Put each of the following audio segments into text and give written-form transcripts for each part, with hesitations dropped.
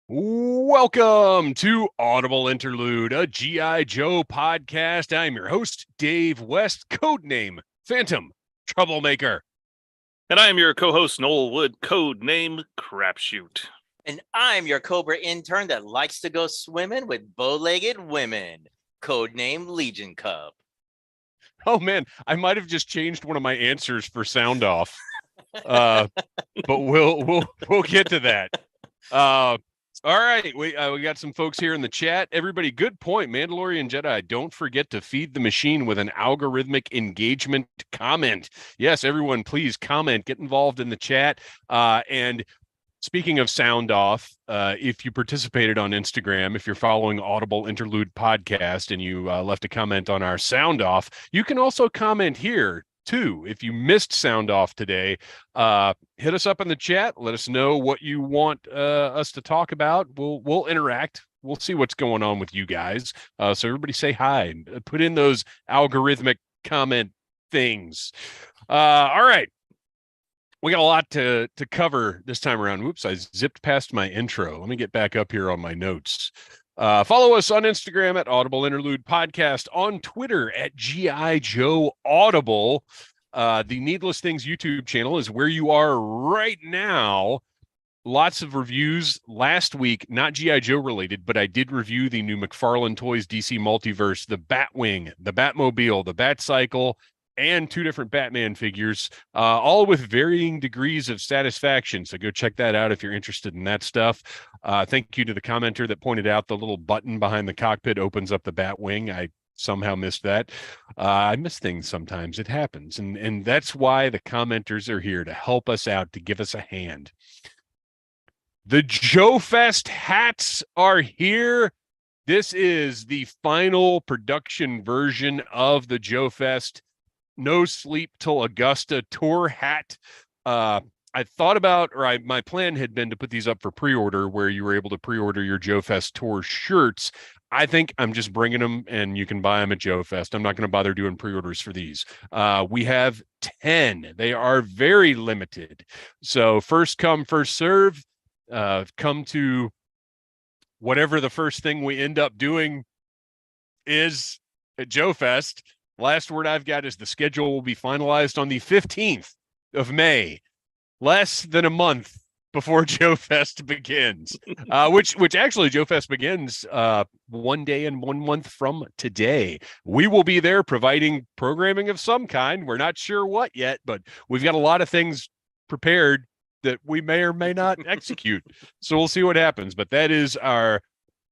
Welcome to Audible Interlude, a G.I. Joe podcast. I'm your host, Dave West, codename Phantom Troublemaker. And I am your co-host, Noel Wood, code name Crapshoot. And I'm your Cobra intern that likes to go swimming with bow-legged women, codename Legion Cub. Oh man, I might have just changed one of my answers for sound off, but we'll get to that. All right, we got some folks here in the chat. Everybody, good point. Mandalorian Jedi, don't forget to feed the machine with an algorithmic engagement comment. Yes, everyone, please comment, get involved in the chat. And speaking of sound off, if you participated on Instagram, if you're following Audible Interlude Podcast and you left a comment on our sound off, you can also comment here too. If you missed sound off today, hit us up in the chat. Let us know what you want us to talk about. We'll interact. We'll see what's going on with you guys. So everybody say hi and put in those algorithmic comment things. All right. We got a lot to cover this time around. Whoops, I zipped past my intro. Let me get back up here on my notes. Follow us on Instagram at Audible Interlude Podcast, on Twitter at G.I. Joe Audible. The Needless Things YouTube channel is where you are right now. Lots of reviews last week, not G.I. Joe related, but I did review the new McFarlane Toys DC Multiverse, the Batwing, the Batmobile, the Batcycle, and two different Batman figures, all with varying degrees of satisfaction. So go check that out if you're interested in that stuff. Thank you to the commenter that pointed out the little button behind the cockpit opens up the Batwing. I somehow missed that. I miss things sometimes. It happens. And that's why the commenters are here, to help us out, to give us a hand. The Joe Fest hats are here. This is the final production version of the Joe Fest No Sleep Till Augusta tour hat. I thought about, my plan had been to put these up for pre-order, where you were able to pre-order your Joe Fest tour shirts. I think I'm just bringing them and you can buy them at Joe Fest. I'm not going to bother doing pre-orders for these. We have 10. They are very limited. So first come, first serve. Come to whatever the first thing we end up doing is at Joe Fest. Last word I've got is the schedule will be finalized on the 15th of May, less than a month before Joe Fest begins, which actually Joe Fest begins 1 day and 1 month from today. We will be there providing programming of some kind. We're not sure what yet, but we've got a lot of things prepared that we may or may not execute. So we'll see what happens. But that is our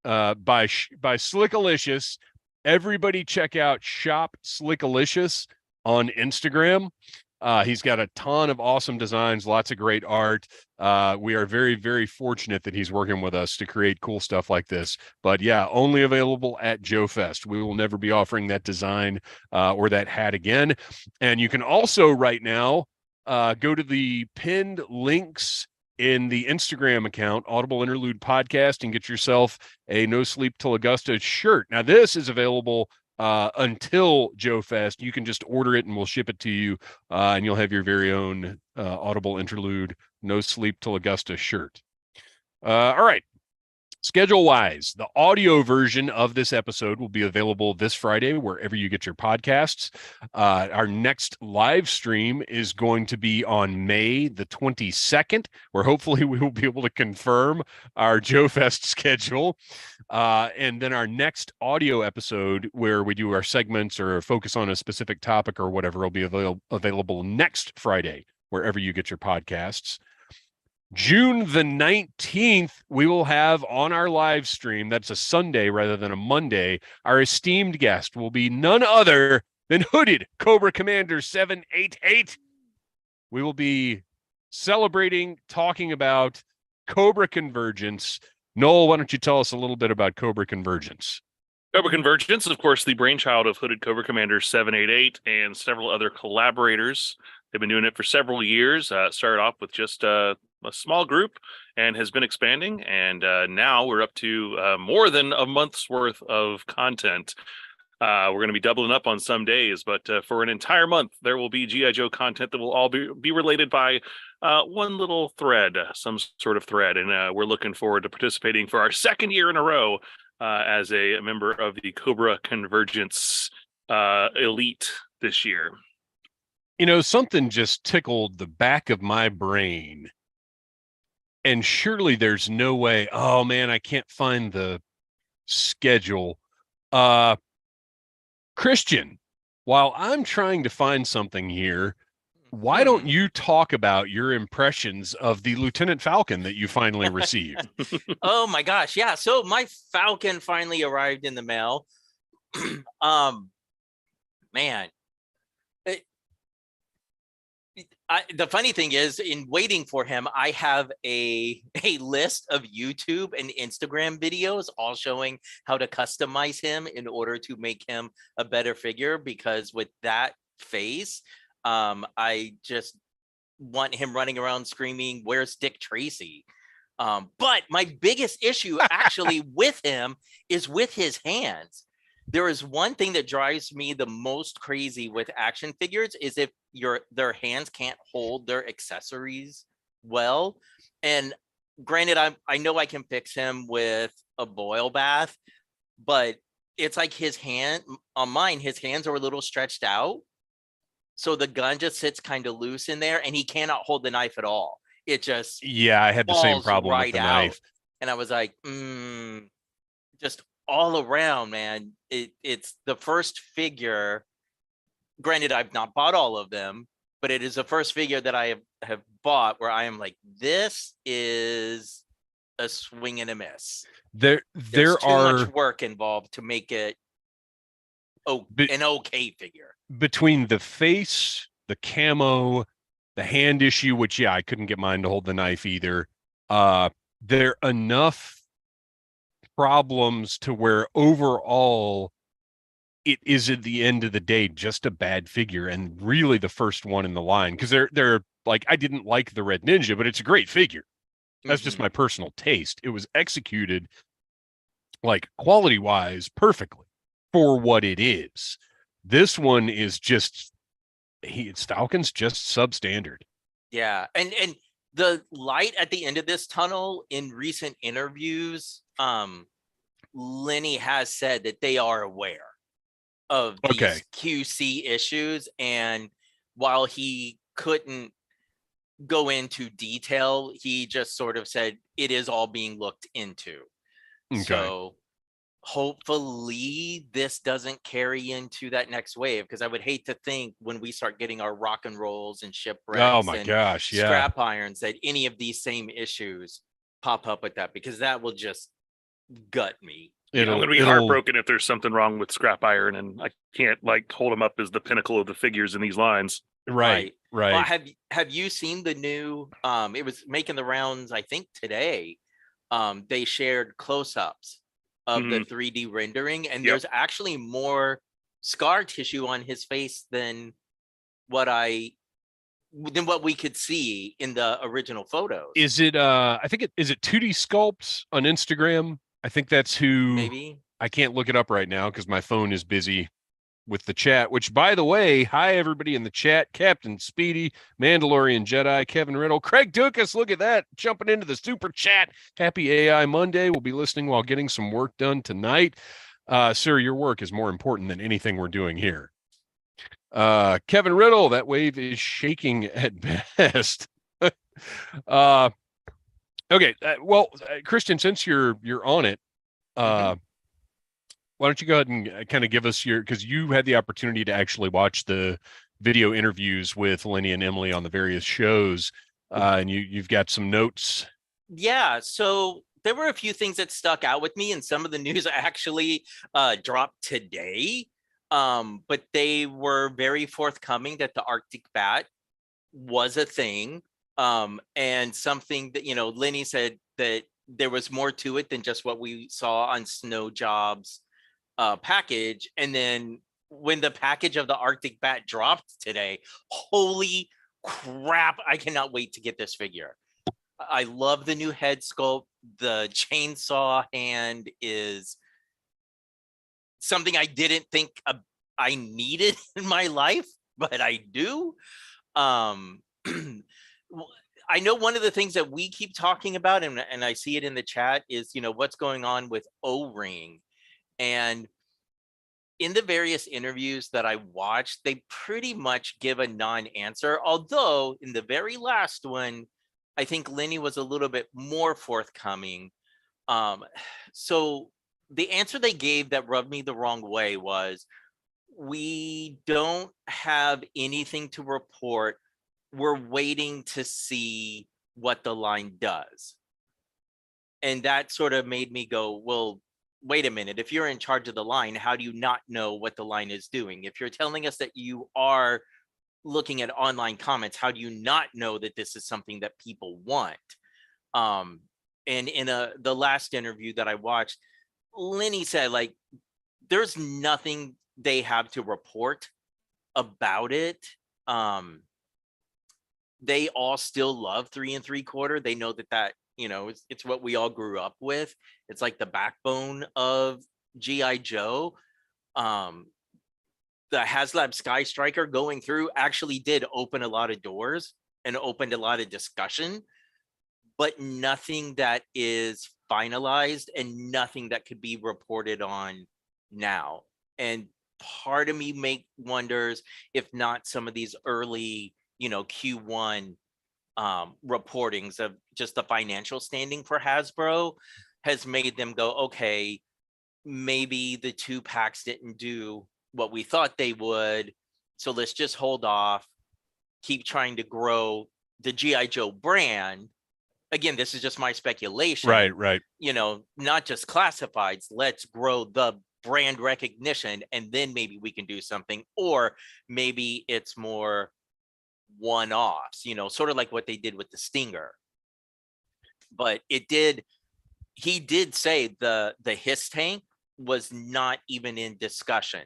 by Slickalicious. Everybody check out Shop Slickalicious on Instagram. He's got a ton of awesome designs, lots of great art. We are very, very fortunate that he's working with us to create cool stuff like this. But yeah, only available at Joe Fest. We will never be offering that design or that hat again. And you can also right now go to the pinned links in the Instagram account, Audible Interlude Podcast, and get yourself a No Sleep Till Augusta shirt. Now, this is available until Joe Fest. You can just order it and we'll ship it to you, and you'll have your very own Audible Interlude No Sleep Till Augusta shirt. All right. Schedule-wise, the audio version of this episode will be available this Friday, wherever you get your podcasts. Our next live stream is going to be on May the 22nd, where hopefully we will be able to confirm our Joe Fest schedule. And then our next audio episode, where we do our segments or focus on a specific topic or whatever, will be available next Friday, wherever you get your podcasts. June the 19th, we will have on our live stream, that's a Sunday rather than a Monday, our esteemed guest will be none other than Hooded Cobra Commander 788. We will be celebrating, talking about Cobra Convergence. Noel, why don't you tell us a little bit about Cobra Convergence? Cobra Convergence, of course, the brainchild of Hooded Cobra Commander 788 and several other collaborators. They've been doing it for several years. Started off with just a small group and has been expanding. And now we're up to more than a month's worth of content. We're going to be doubling up on some days, but for an entire month, there will be G.I. Joe content that will all be related by one little thread, some sort of thread, and we're looking forward to participating for our second year in a row as a member of the Cobra Convergence elite this year. You know, something just tickled the back of my brain. And surely there's no way. Oh man, I can't find the schedule. Kristian, while I'm trying to find something here, why don't you talk about your impressions of the Lieutenant Falcon that you finally received? Oh my gosh, yeah. So my Falcon finally arrived in the mail. Man, the funny thing is, in waiting for him, I have a list of YouTube and Instagram videos all showing how to customize him in order to make him a better figure. Because with that face, I just want him running around screaming, "Where's Dick Tracy?" But my biggest issue actually with him is with his hands. There is one thing that drives me the most crazy with action figures is if their hands can't hold their accessories well. And granted, I know I can fix him with a boil bath, but it's like his hands are a little stretched out. So the gun just sits kind of loose in there and he cannot hold the knife at all. It just I had the same falls problem with right the out. knife. And I was like, just all around, man. It's the first figure. Granted, I've not bought all of them, but it is the first figure that I have bought where I am like, this is a swing and a miss. There's too much work involved to make it an okay figure. Between the face, the camo, the hand issue, which I couldn't get mine to hold the knife either. There are enough problems to where overall it is at the end of the day just a bad figure, and really the first one in the line, because they're like, I didn't like the Red Ninja, but it's a great figure. That's just my personal taste. It was executed like quality wise perfectly for what it is. This one is just Falcon's just substandard. Yeah, and the light at the end of this tunnel, in recent interviews, Lenny has said that they are aware of these QC issues, and while he couldn't go into detail, he just sort of said it is all being looked into. So hopefully this doesn't carry into that next wave, because I would hate to think when we start getting our rock and rolls and shipwrecks scrap irons that any of these same issues pop up with that, because that will just gut me. I'm going to be heartbroken if there's something wrong with scrap iron and I can't hold him up as the pinnacle of the figures in these lines. Right. Well, have you seen the new it was making the rounds, I think today. They shared close-ups of the 3D rendering, and there's actually more scar tissue on his face than what we could see in the original photos. Is it I think is it 2D Sculpts on Instagram? I think that's who. Maybe. I can't look it up right now because my phone is busy with the chat, which, by the way, hi everybody in the chat: Captain Speedy, Mandalorian Jedi, Kevin Riddle, Craig Dukas, look at that, jumping into the super chat. Happy AI Monday. We'll be listening while getting some work done tonight. Sir, your work is more important than anything we're doing here. Kevin Riddle, that wave is shaking at best. Okay, well, Kristian, since you're on it, why don't you go ahead and kind of give us because you had the opportunity to actually watch the video interviews with Lenny and Emily on the various shows, and you've got some notes. Yeah, so there were a few things that stuck out with me, and some of the news actually dropped today, but they were very forthcoming that the Arctic Bat was a thing, and something that, Lenny said that there was more to it than just what we saw on Snow Job's package. And then when the package of the Arctic Bat dropped today, holy crap, I cannot wait to get this figure. I love the new head sculpt. The chainsaw hand is something I didn't think I needed in my life, but I do. I know one of the things that we keep talking about, and I see it in the chat, is, you know, what's going on with O-Ring. And in the various interviews that I watched, they pretty much give a non-answer. Although in the very last one, I think Lenny was a little bit more forthcoming. So the answer they gave that rubbed me the wrong way was, we don't have anything to report. We're waiting to see what the line does. And that sort of made me go, well, wait a minute. If you're in charge of the line, how do you not know what the line is doing? If you're telling us that you are looking at online comments, how do you not know that this is something that people want? And in the last interview that I watched, Lenny said, like, there's nothing they have to report about it. They all still love 3 3/4. They know that you know, it's what we all grew up with. It's like the backbone of GI Joe. The HasLab Sky Striker going through actually did open a lot of doors and opened a lot of discussion, but nothing that is finalized and nothing that could be reported on now. And part of me wonders if not some of these early, you know, Q1 reportings of just the financial standing for Hasbro has made them go, okay, maybe the 2 packs didn't do what we thought they would, so let's just hold off, keep trying to grow the GI Joe brand. Again, this is just my speculation. Right. You know, not just classifieds. Let's grow the brand recognition, and then maybe we can do something. Or maybe it's more one-offs, you know, sort of like what they did with the Stinger. But he did say the Hiss tank was not even in discussion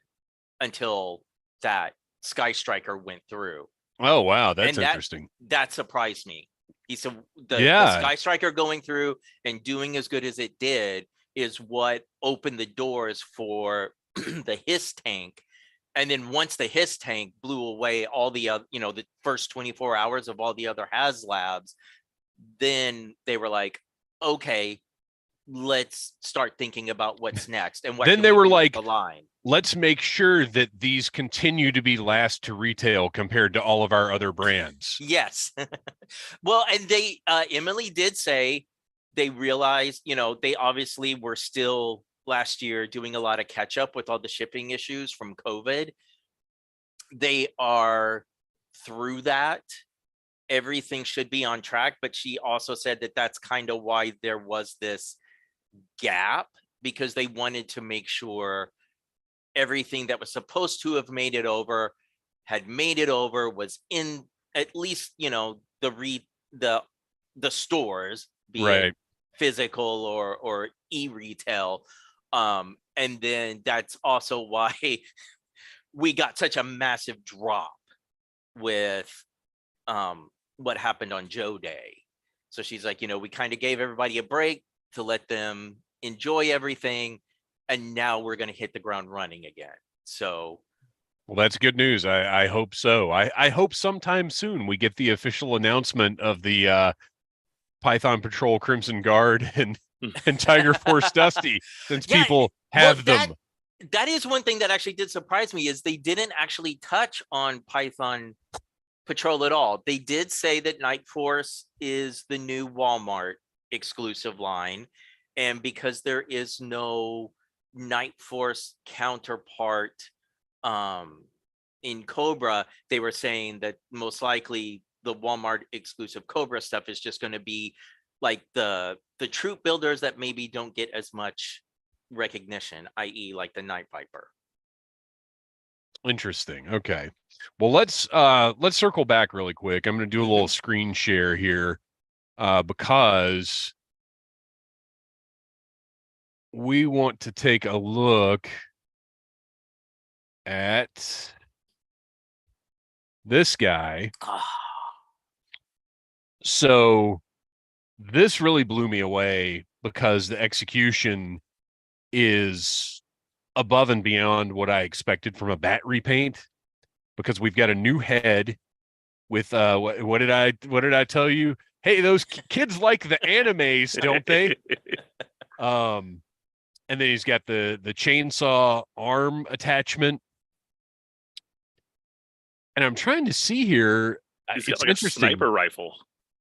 until that Sky Striker went through. Oh, wow. That's And interesting. That surprised me. He said the Sky Striker going through and doing as good as it did is what opened the doors for the Hiss tank. And then once the Hiss tank blew away all the other, you know, the first 24 hours of all the other HasLabs, then they were like, okay, let's start thinking about what's next. And what then they were like, the line. Let's make sure that these continue to be last to retail compared to all of our other brands. Yes. Well, and they, Emily did say they realized, you know, they obviously were still last year doing a lot of catch up with all the shipping issues from COVID. They are through that. Everything should be on track. But she also said that that's kind of why there was this gap, because they wanted to make sure everything that was supposed to have made it over had made it over, was in at least, you know, the stores, be it physical or e-retail. And then that's also why we got such a massive drop with what happened on Joe Day. So she's like, you know, we kind of gave everybody a break to let them enjoy everything, and now we're going to hit the ground running again. So, well, that's good news. I hope so. I hope sometime soon we get the official announcement of the Python Patrol Crimson Guard and Tiger Force Dusty, since people have them. That is one thing that actually did surprise me, is they didn't actually touch on Python Patrol at all. They did say that Night Force is the new Walmart exclusive line, and because there is no Night Force counterpart in Cobra, they were saying that most likely the Walmart exclusive Cobra stuff is just going to be like the troop builders that maybe don't get as much recognition, i.e. like the Night Viper. Interesting. Okay. Well, let's circle back really quick. I'm going to do a little screen share here because we want to take a look at this guy. So this really blew me away because the execution is above and beyond what I expected from a bat repaint, because we've got a new head with what did I tell you? Hey, those kids like the animes, don't they? And then he's got the chainsaw arm attachment. And I'm trying to see here. He's It's got like interesting. a sniper rifle.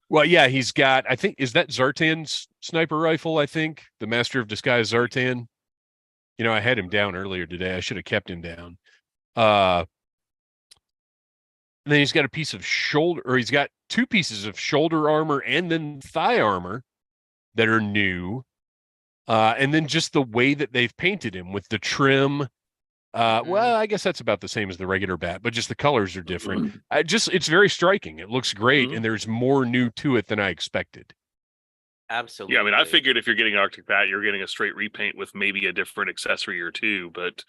Well, yeah, he's got, I think, is that Zartan's sniper rifle? I think the Master of Disguise Zartan. I had him down earlier today. I should have kept him down. And then he's got a piece of shoulder, or he's got two pieces of shoulder armor and then thigh armor that are new. And then just the way that they've painted him with the trim. Well, I guess that's about the same as the regular bat, but just the colors are different. It's very striking. It looks great, and there's more new to it than I expected. Absolutely. Yeah, I mean, I figured if you're getting Arctic Bat, you're getting a straight repaint with maybe a different accessory or two. But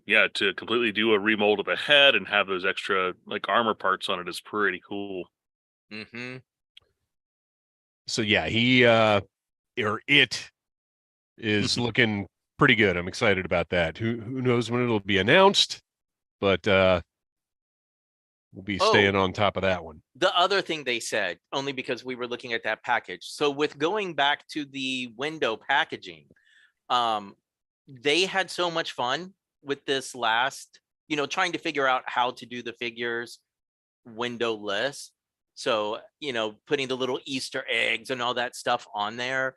yeah, to completely do a remold of the head and have those extra like armor parts on it is pretty cool. Mm-hmm. So yeah, it is looking pretty good. I'm excited about that. Who knows when it'll be announced, but we'll be staying on top of that one. The other thing they said, only because we were looking at that package. So with going back to the window packaging, they had so much fun with this last, trying to figure out how to do the figures windowless. So, putting the little Easter eggs and all that stuff on there.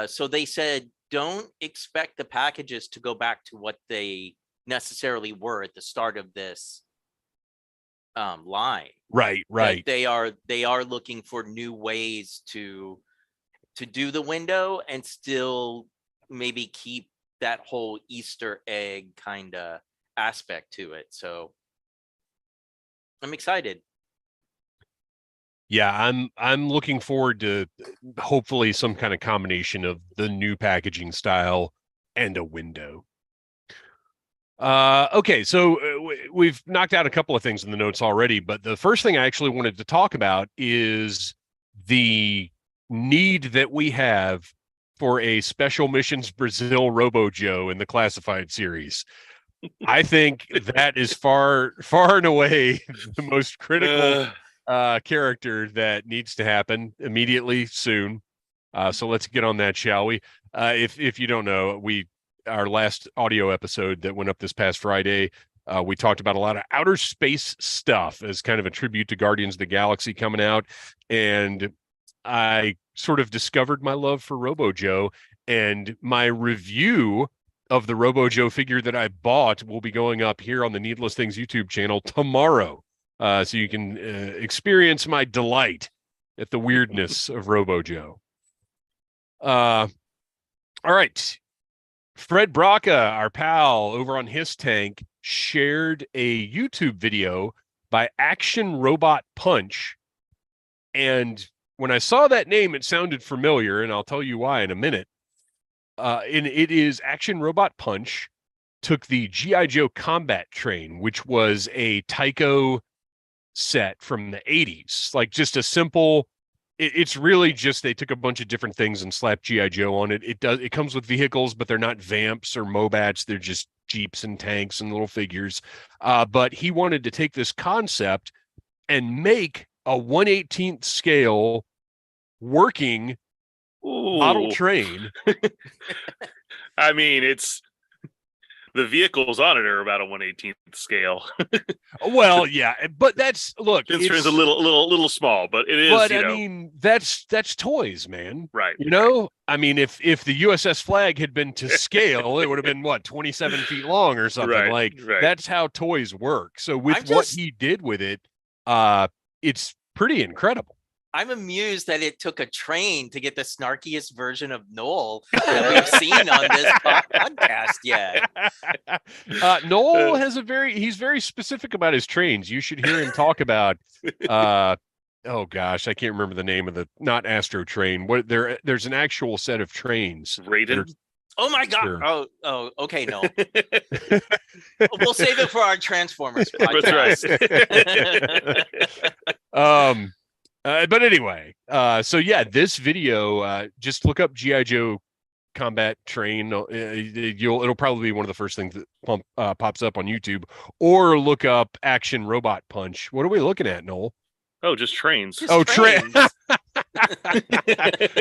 So they said, don't expect the packages to go back to what they necessarily were at the start of this line. Right. That they are looking for new ways to do the window and still maybe keep that whole Easter egg kind of aspect to it. So I'm excited. Yeah, I'm looking forward to hopefully some kind of combination of the new packaging style and a window. Okay, so we've knocked out a couple of things in the notes already, but the first thing I actually wanted to talk about is the need that we have for a Special Missions Brazil Robo Joe in the Classified series. I think that is far and away the most critical character that needs to happen immediately soon. So let's get on that, shall we? If you don't know, our last audio episode that went up this past Friday, we talked about a lot of outer space stuff as kind of a tribute to Guardians of the Galaxy coming out, and I sort of discovered my love for Robo Joe, and my review of the Robo Joe figure that I bought will be going up here on the Needless Things YouTube channel tomorrow. So you can experience my delight at the weirdness of Robo Joe. All right. Fred Braca, our pal over on his tank, shared a YouTube video by Action Robot Punch. And when I saw that name, it sounded familiar, and I'll tell you why in a minute. And it is Action Robot Punch took the G.I. Joe Combat Train, which was a Tyco set from the 80s, like just a simple, it's really just they took a bunch of different things and slapped G.I. Joe on it. It comes with vehicles, but they're not Vamps or Mobats, they're just Jeeps and tanks and little figures. But he wanted to take this concept and make a 1/18th scale working model train. I mean, it's the vehicles on it are about a 1/18th scale. Well, yeah, but that's it's a little small, but it is. But I mean, that's toys, man. Right. I mean, if the USS Flag had been to scale, it would have been what 27 feet long or something. Right. That's how toys work. So with what he did with it, it's pretty incredible. I'm amused that it took a train to get the snarkiest version of Noel that we've seen on this podcast yet. Noel has he's very specific about his trains. You should hear him talk about, oh gosh, I can't remember the name of not Astro Train. There's an actual set of trains. Raiden. Oh my God. Sure. Oh, okay. No, we'll save it for our Transformers podcast. That's right. But anyway, so yeah, this video, just look up G.I. Joe Combat Train. It'll probably be one of the first things that pops up on YouTube, or look up Action Robot Punch. What are we looking at, Noel? Oh, just trains. Trains.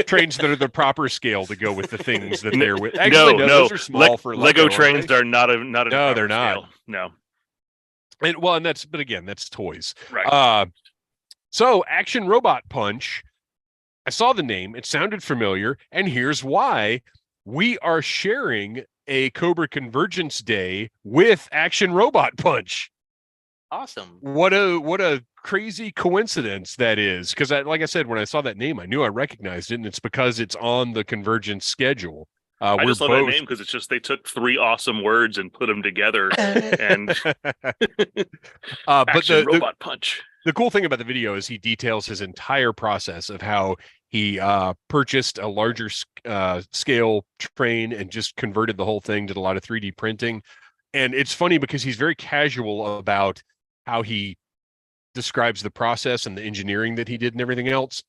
Trains that are the proper scale to go with the things that they're with. Actually, no, those are small for Lego Lego trains aren't are not a not No, they're not. Scale. No. And but again, that's toys. Right. So Action Robot Punch. I saw the name, it sounded familiar, and here's why. We are sharing a Cobra Convergence Day with Action Robot Punch. Awesome. What a crazy coincidence that is. Because like I said, when I saw that name, I knew I recognized it, and it's because it's on the Convergence schedule. I just love that name because it's just they took 3 awesome words and put them together. And Action Robot Punch. The cool thing about the video is he details his entire process of how he purchased a larger scale train and just converted the whole thing, did a lot of 3D printing. And it's funny because he's very casual about how he describes the process and the engineering that he did and everything else.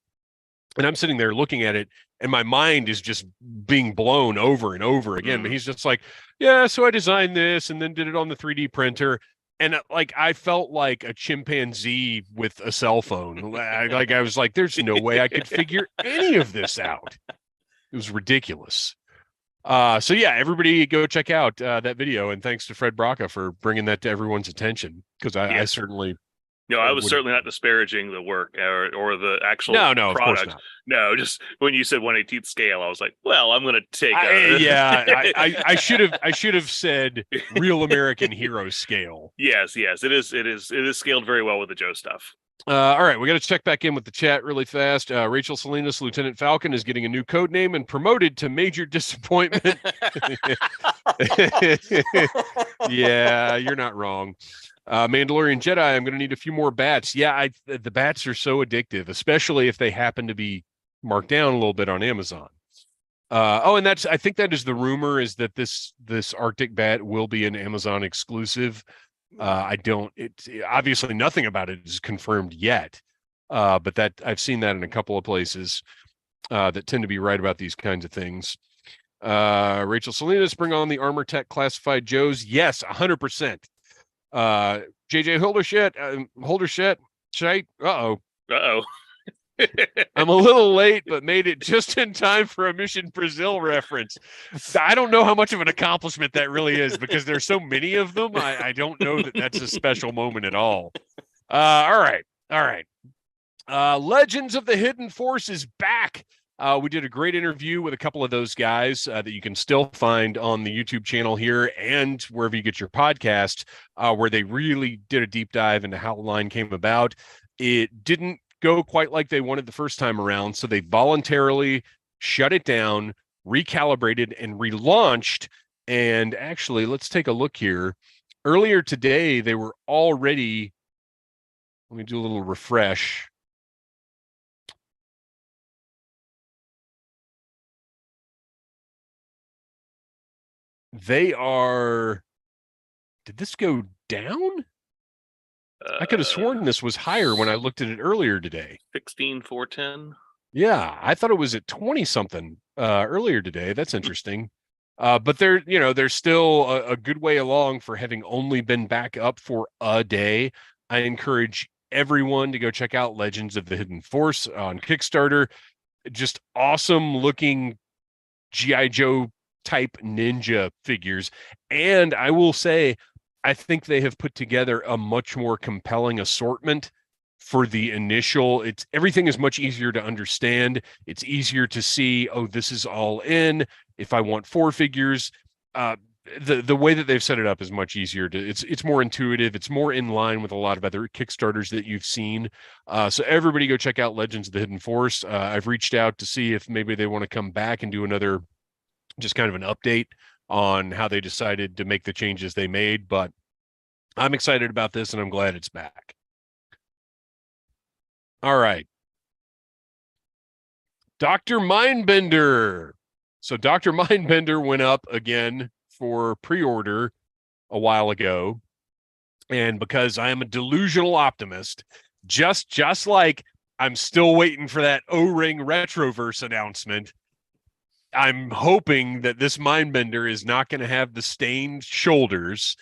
And I'm sitting there looking at it, and my mind is just being blown over and over again. But he's just like, yeah, so I designed this and then did it on the 3D printer. And I felt like a chimpanzee with a cell phone. I was like, there's no way I could figure any of this out. It was ridiculous. So yeah, everybody go check out that video. And thanks to Fred Braca for bringing that to everyone's attention. Because I certainly... No, I was certainly not disparaging the work or the actual no, product. Of course not. No, just when you said 1/18th scale, I was like, well, I'm going to take. I should have said real American hero scale. Yes, it is scaled very well with the Joe stuff. All right, we got to check back in with the chat really fast. Rachel Salinas, Lieutenant Falcon, is getting a new code name and promoted to Major Disappointment. Yeah, you're not wrong. Mandalorian Jedi, I'm going to need a few more bats. Yeah, the bats are so addictive, especially if they happen to be marked down a little bit on Amazon. And I think that is the rumor, is that this Arctic bat will be an Amazon exclusive. It's obviously nothing about it is confirmed yet. But that I've seen that in a couple of places that tend to be right about these kinds of things. Rachel Salinas, bring on the Armor Tech Classified Joes. Yes, 100%. JJ Holdershit, shite. Uh-oh. I'm a little late, but made it just in time for a Mission Brazil reference. I don't know how much of an accomplishment that really is because there's so many of them. I don't know that that's a special moment at all. All right. Legends of the Hidden Force is back. We did a great interview with a couple of those guys that you can still find on the YouTube channel here and wherever you get your podcast, where they really did a deep dive into how the line came about. It didn't go quite like they wanted the first time around, so they voluntarily shut it down, recalibrated, and relaunched. And actually, let's take a look here. Earlier today, they were already... Let me do a little refresh. They are... Did this go down? I could have sworn this was higher when I looked at it earlier today. 16,410. Yeah, I thought it was at 20 something earlier today. That's interesting. But they're still a good way along for having only been back up for a day. I encourage everyone to go check out Legends of the Hidden Force on Kickstarter. Just awesome looking G.I. Joe type ninja figures. And I will say, I think they have put together a much more compelling assortment for the initial. Everything is much easier to understand. It's easier to see, oh, this is all in. If I want 4 figures, the way that they've set it up is much easier it's more intuitive. It's more in line with a lot of other Kickstarters that you've seen. So everybody go check out Legends of the Hidden Force. I've reached out to see if maybe they want to come back and do another, just kind of an update on how they decided to make the changes they made, but I'm excited about this and I'm glad it's back. All right. Dr. Mindbender. So Dr. Mindbender went up again for pre-order a while ago. And because I am a delusional optimist, just like I'm still waiting for that O-Ring Retroverse announcement, I'm hoping that this Mindbender is not going to have the stained shoulders.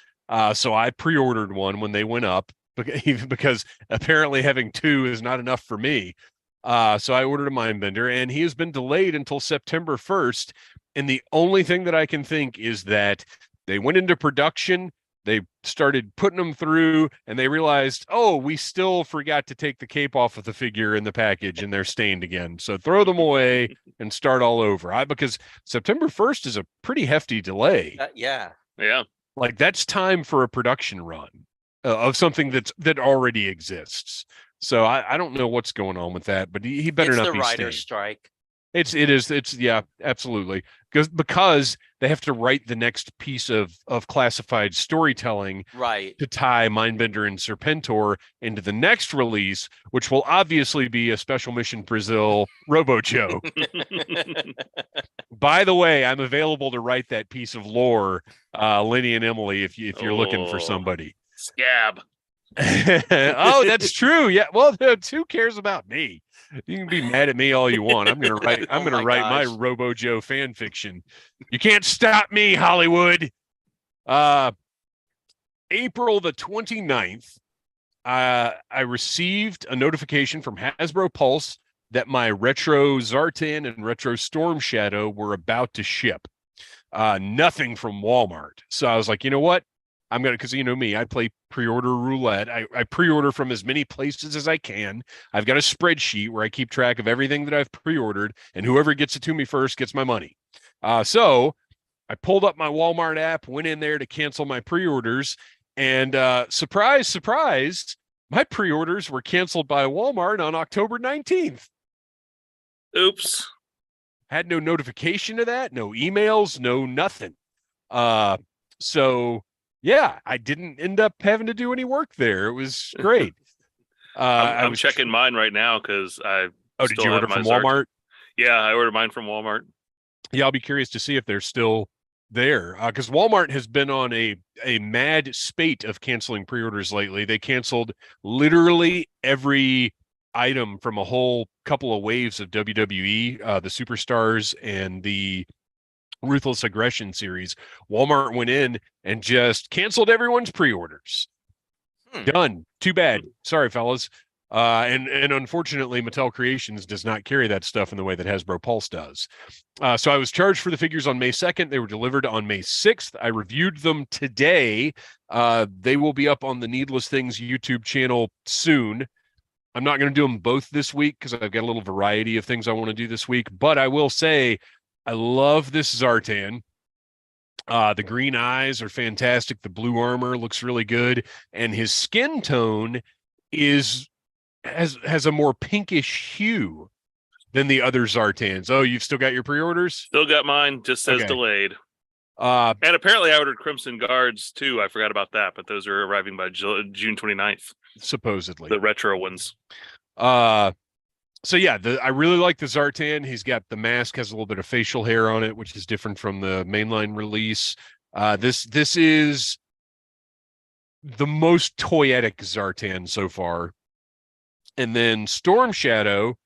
So I pre-ordered one when they went up, because apparently having 2 is not enough for me. So I ordered a Mindbender, and he has been delayed until September 1st. And the only thing that I can think is that they went into production, they started putting them through, and they realized, oh, we still forgot to take the cape off of the figure in the package, and they're stained again. So throw them away and start all over. Because September 1st is a pretty hefty delay. Yeah. Like, that's time for a production run of something that already exists. So I don't know what's going on with that, but he better not be It's the writer's stained. strike. It's yeah, absolutely. Because they have to write the next piece of classified storytelling Right. to tie Mindbender and Serpentor into the next release, which will obviously be a Special Mission Brazil Robo-Joe. By the way, I'm available to write that piece of lore, Lenny and Emily, if you're looking for somebody. Scab. Oh, that's true. Yeah. Well, who cares about me? You can be mad at me all you want. I'm gonna write. I'm gonna write my Robo Joe fan fiction. You can't stop me, Hollywood. April the 29th, I received a notification from Hasbro Pulse that my Retro Zartan and Retro Storm Shadow were about to ship. Nothing from Walmart. So I was like, you know what? I'm going to, because you know me, I play pre-order roulette. I pre-order from as many places as I can. I've got a spreadsheet where I keep track of everything that I've pre-ordered, and whoever gets it to me first gets my money. So I pulled up my Walmart app, went in there to cancel my pre-orders, and surprise, surprise, my pre-orders were canceled by Walmart on October 19th. Oops. Had no notification of that, no emails, no nothing. So yeah, I didn't end up having to do any work there. It was great. I'm checking mine right now because I. Oh, did you order from Walmart? Yeah, I ordered mine from Walmart. Yeah, I'll be curious to see if they're still there, because Walmart has been on a mad spate of canceling pre-orders lately. They canceled literally every item from a whole couple of waves of WWE, the Superstars and the Ruthless Aggression series. Walmart went in and just canceled everyone's pre-orders. Done. Too bad. Sorry, fellas. And unfortunately, Mattel Creations does not carry that stuff in the way that Hasbro Pulse does. So I was charged for the figures on May 2nd. They were delivered on May 6th. I reviewed them today. They will be up on the Needless Things YouTube channel soon. I'm not going to do them both this week because I've got a little variety of things I want to do this week. But I will say, I love this Zartan. The green eyes are fantastic. The blue armor looks really good. And his skin tone has a more pinkish hue than the other Zartans. Oh, you've still got your pre-orders? Still got mine. Just says delayed. And apparently I ordered Crimson Guards too. I forgot about that, but those are arriving by June 29th. Supposedly. The retro ones. So yeah, I really like the Zartan. He's got the mask, has a little bit of facial hair on it, which is different from the mainline release. This is the most toyetic Zartan so far. And then Storm Shadow,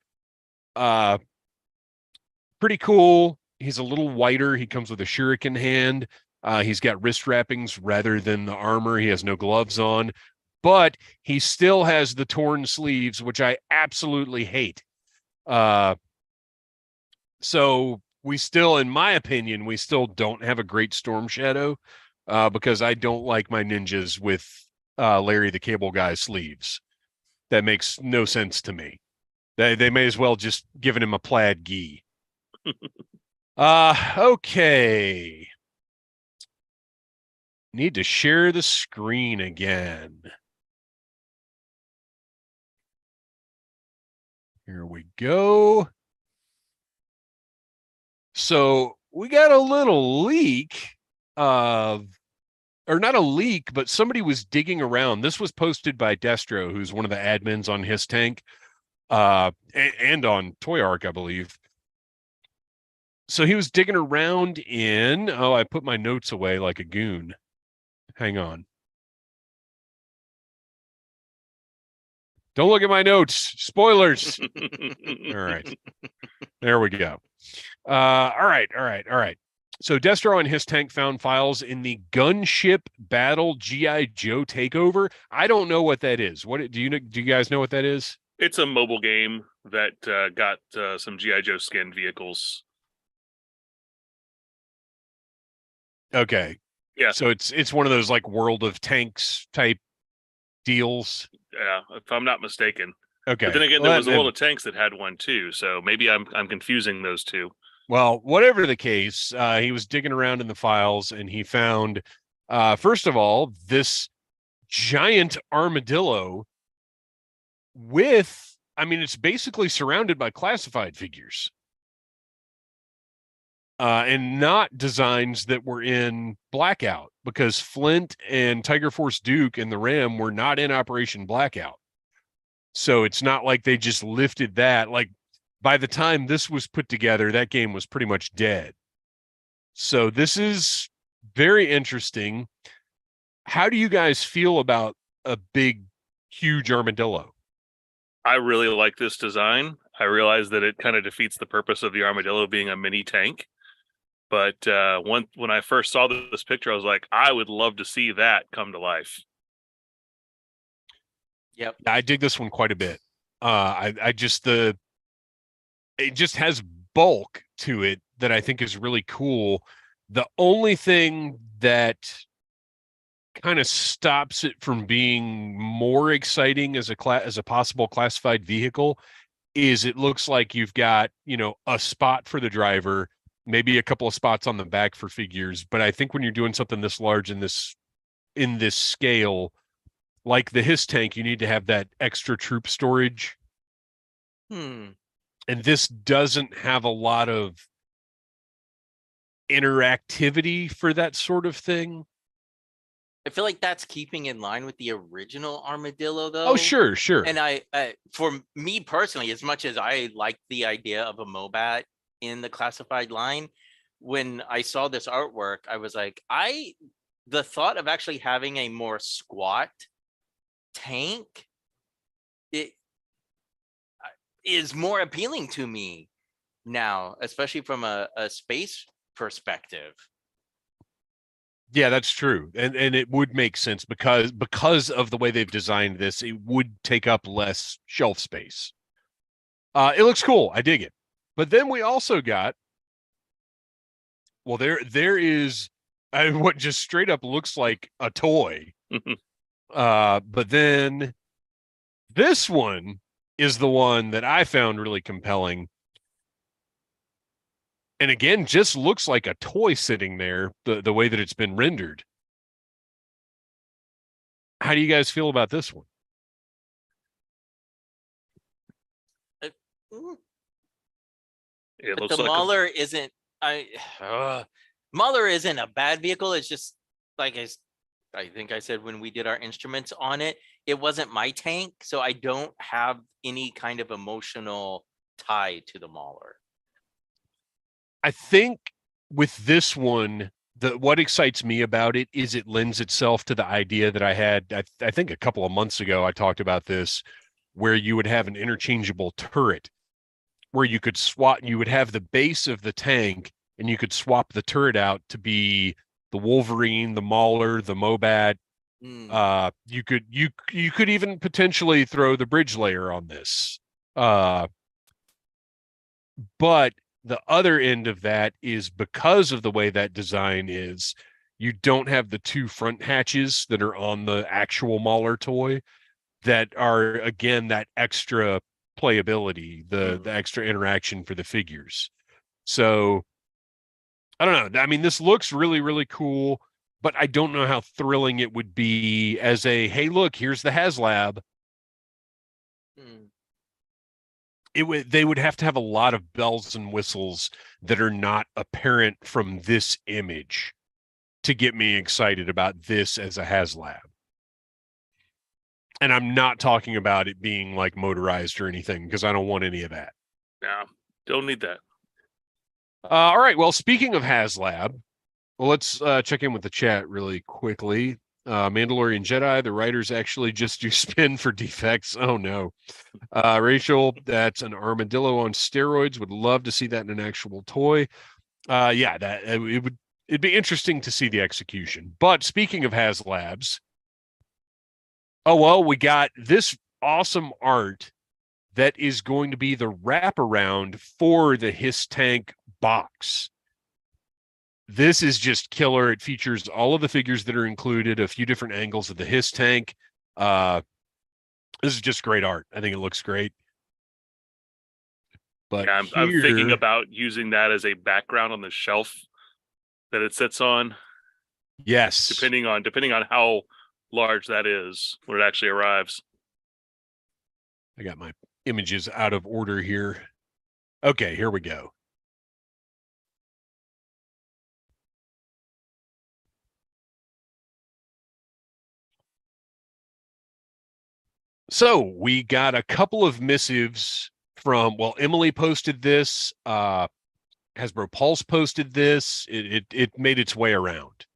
pretty cool. He's a little whiter. He comes with a shuriken hand. He's got wrist wrappings rather than the armor. He has no gloves on, but he still has the torn sleeves, which I absolutely hate. So we still, in my opinion, we still don't have a great Storm Shadow, because I don't like my ninjas with Larry the Cable Guy sleeves. That makes no sense to me. They may as well just given him a plaid gi. Okay. Need to share the screen again. Here we go. So we got a little leak of, or not a leak, but somebody was digging around. This was posted by Destro, who's one of the admins on His Tank, and on Toy Arc, I believe. So he was digging around in, I put my notes away like a goon. Hang on. Don't look at my notes. Spoilers. All right. There we go. All right. So Destro and His Tank found files in the Gunship Battle G.I. Joe Takeover. I don't know what that is. What do you guys know what that is? It's a mobile game that got some GI Joe skin vehicles. Okay. Yeah. So it's one of those like World of Tanks type deals. Yeah, if I'm not mistaken. Okay. But then again, Well, there was a World of Tanks that had one too, so maybe I'm confusing those two. well, whatever the case, he was digging around in the files and he found, first of all, this giant armadillo with, I mean, it's basically surrounded by classified figures. And not designs that were in Blackout, because Flint and Tiger Force Duke and the Ram were not in Operation Blackout. So it's not like they just lifted that. Like by the time this was put together, that game was pretty much dead. So this is very interesting. How do you guys feel about a big, huge armadillo? I really like this design. I realize that it kind of defeats the purpose of the armadillo being a mini tank. But when I first saw this picture, I was like, I would love to see that come to life. Yep. I dig this one quite a bit. I just it just has bulk to it that I think is really cool. The only thing that kind of stops it from being more exciting as a possible classified vehicle is it looks like you've got, a spot for the driver, maybe a couple of spots on the back for figures. But I think when you're doing something this large in this scale, like the HISS tank, you need to have that extra troop storage. And this doesn't have a lot of interactivity for that sort of thing. I feel like that's keeping in line with the original armadillo, though. Oh, sure. And I for me personally, as much as I like the idea of a Mobat in the classified line, when I saw this artwork, I was like, the thought of actually having a more squat tank, it is more appealing to me now, especially from a space perspective. Yeah, that's true. And it would make sense because of the way they've designed this, it would take up less shelf space. It looks cool. I dig it. But then we also got, well, there is what just straight up looks like a toy. But then this one is the one that I found really compelling. And again, just looks like a toy sitting there, the way that it's been rendered. How do you guys feel about this one? It But looks the like Mauler isn't. Mauler isn't a bad vehicle. It's just like I think I said when we did our instruments on it, it wasn't my tank, so I don't have any kind of emotional tie to the Mauler. I think with this one, what excites me about it is it lends itself to the idea that I had, I think a couple of months ago, I talked about this, where you would have an interchangeable turret where you could swap, you would have the base of the tank and you could swap the turret out to be the Wolverine, the Mauler, the Mobat. You could even potentially throw the bridge layer on this. But the other end of that is because of the way that design is, you don't have the two front hatches that are on the actual Mauler toy that are, again, that extra playability, the extra interaction for the figures. So I don't know. I mean, this looks really, really cool, but I don't know how thrilling it would be as a, hey, look, here's the HasLab. They would have to have a lot of bells and whistles that are not apparent from this image to get me excited about this as a HasLab. And I'm not talking about it being like motorized or anything, because I don't want any of that. Yeah, don't need that. All right. Well, speaking of HasLab, well, let's check in with the chat really quickly. Mandalorian Jedi, the writers actually just do spin for defects. Oh no. Rachel, that's an armadillo on steroids. Would love to see that in an actual toy. Yeah, it'd be interesting to see the execution. But speaking of HasLabs, oh well, we got this awesome art that is going to be the wraparound for the Hiss Tank box. This is just killer. It features all of the figures that are included, a few different angles of the Hiss Tank. This is just great art. I think it looks great. But yeah, I'm thinking about using that as a background on the shelf that it sits on. Yes. Depending on how large that is when it actually arrives. I got my images out of order here. Okay, here we go. So we got a couple of missives from, well, Emily posted this, Hasbro Pulse posted this. It made its way around.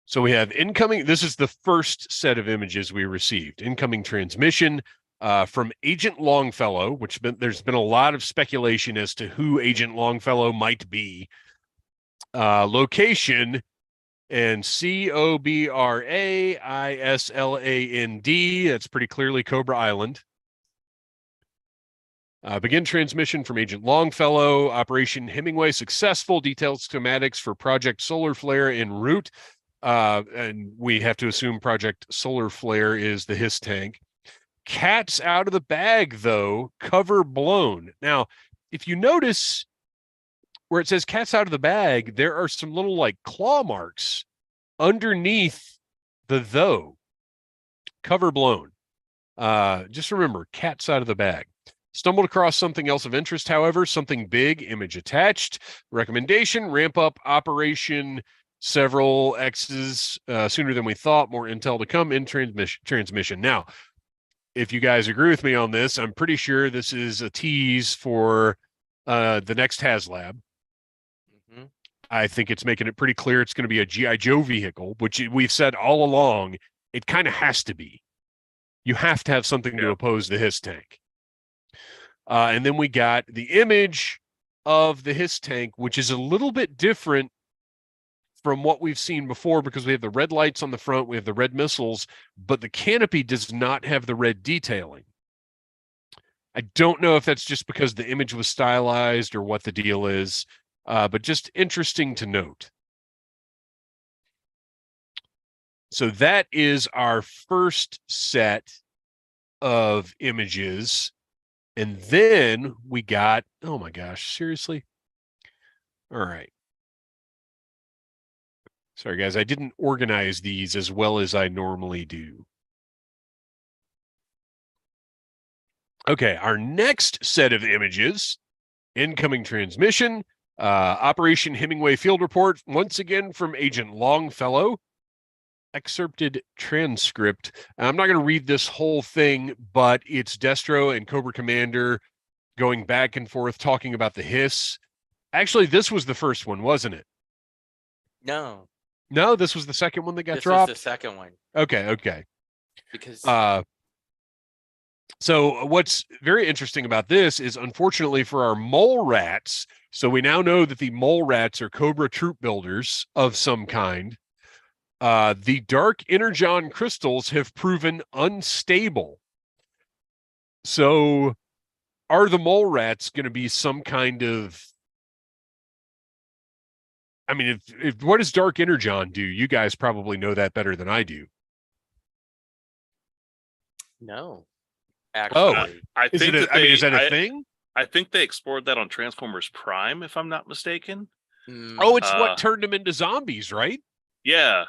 So we have incoming. This is the first set of images we received. Incoming transmission from Agent Longfellow, which there's been a lot of speculation as to who Agent Longfellow might be. Location and COBRAISLAND. That's pretty clearly Cobra Island. Begin transmission from Agent Longfellow. Operation Hemingway successful. Detailed schematics for Project Solar Flare en route. And we have to assume Project Solar Flare is the Hiss Tank. Cat's out of the bag, though. Cover blown. Now, if you notice where it says cat's out of the bag, there are some little like claw marks underneath the though. Cover blown. Just remember, cat's out of the bag. Stumbled across something else of interest, however, something big, image attached. Recommendation, ramp up operation several X's sooner than we thought. More intel to come in transmission. Now, if you guys agree with me on this, I'm pretty sure this is a tease for the next HasLab. Mm-hmm. I think it's making it pretty clear it's going to be a G.I. Joe vehicle, which we've said all along, it kind of has to be. You have to have something to oppose the Hiss Tank. And then we got the image of the Hiss Tank, which is a little bit different from what we've seen before because we have the red lights on the front, we have the red missiles, but the canopy does not have the red detailing. I don't know if that's just because the image was stylized or what the deal is, but just interesting to note. So that is our first set of images. And then we got, oh my gosh, seriously? All right. Sorry, guys, I didn't organize these as well as I normally do. Okay, our next set of images, incoming transmission, Operation Hemingway Field Report, once again from Agent Longfellow. Excerpted transcript. I'm not going to read this whole thing, but it's Destro and Cobra Commander going back and forth talking about the Hiss. Actually, this was the first one, wasn't it? No, this was the second one that got this dropped. is the second one. Okay. Because so what's very interesting about this is, unfortunately for our mole rats, so we now know that the mole rats are Cobra troop builders of some kind. The dark energon crystals have proven unstable. So are the mole rats going to be some kind of, I mean, if what does dark energon do? You guys probably know that better than I do. no, actually, I think is that a thing? I think they explored that on Transformers Prime, if I'm not mistaken. Oh, it's what turned them into zombies, right? Yeah.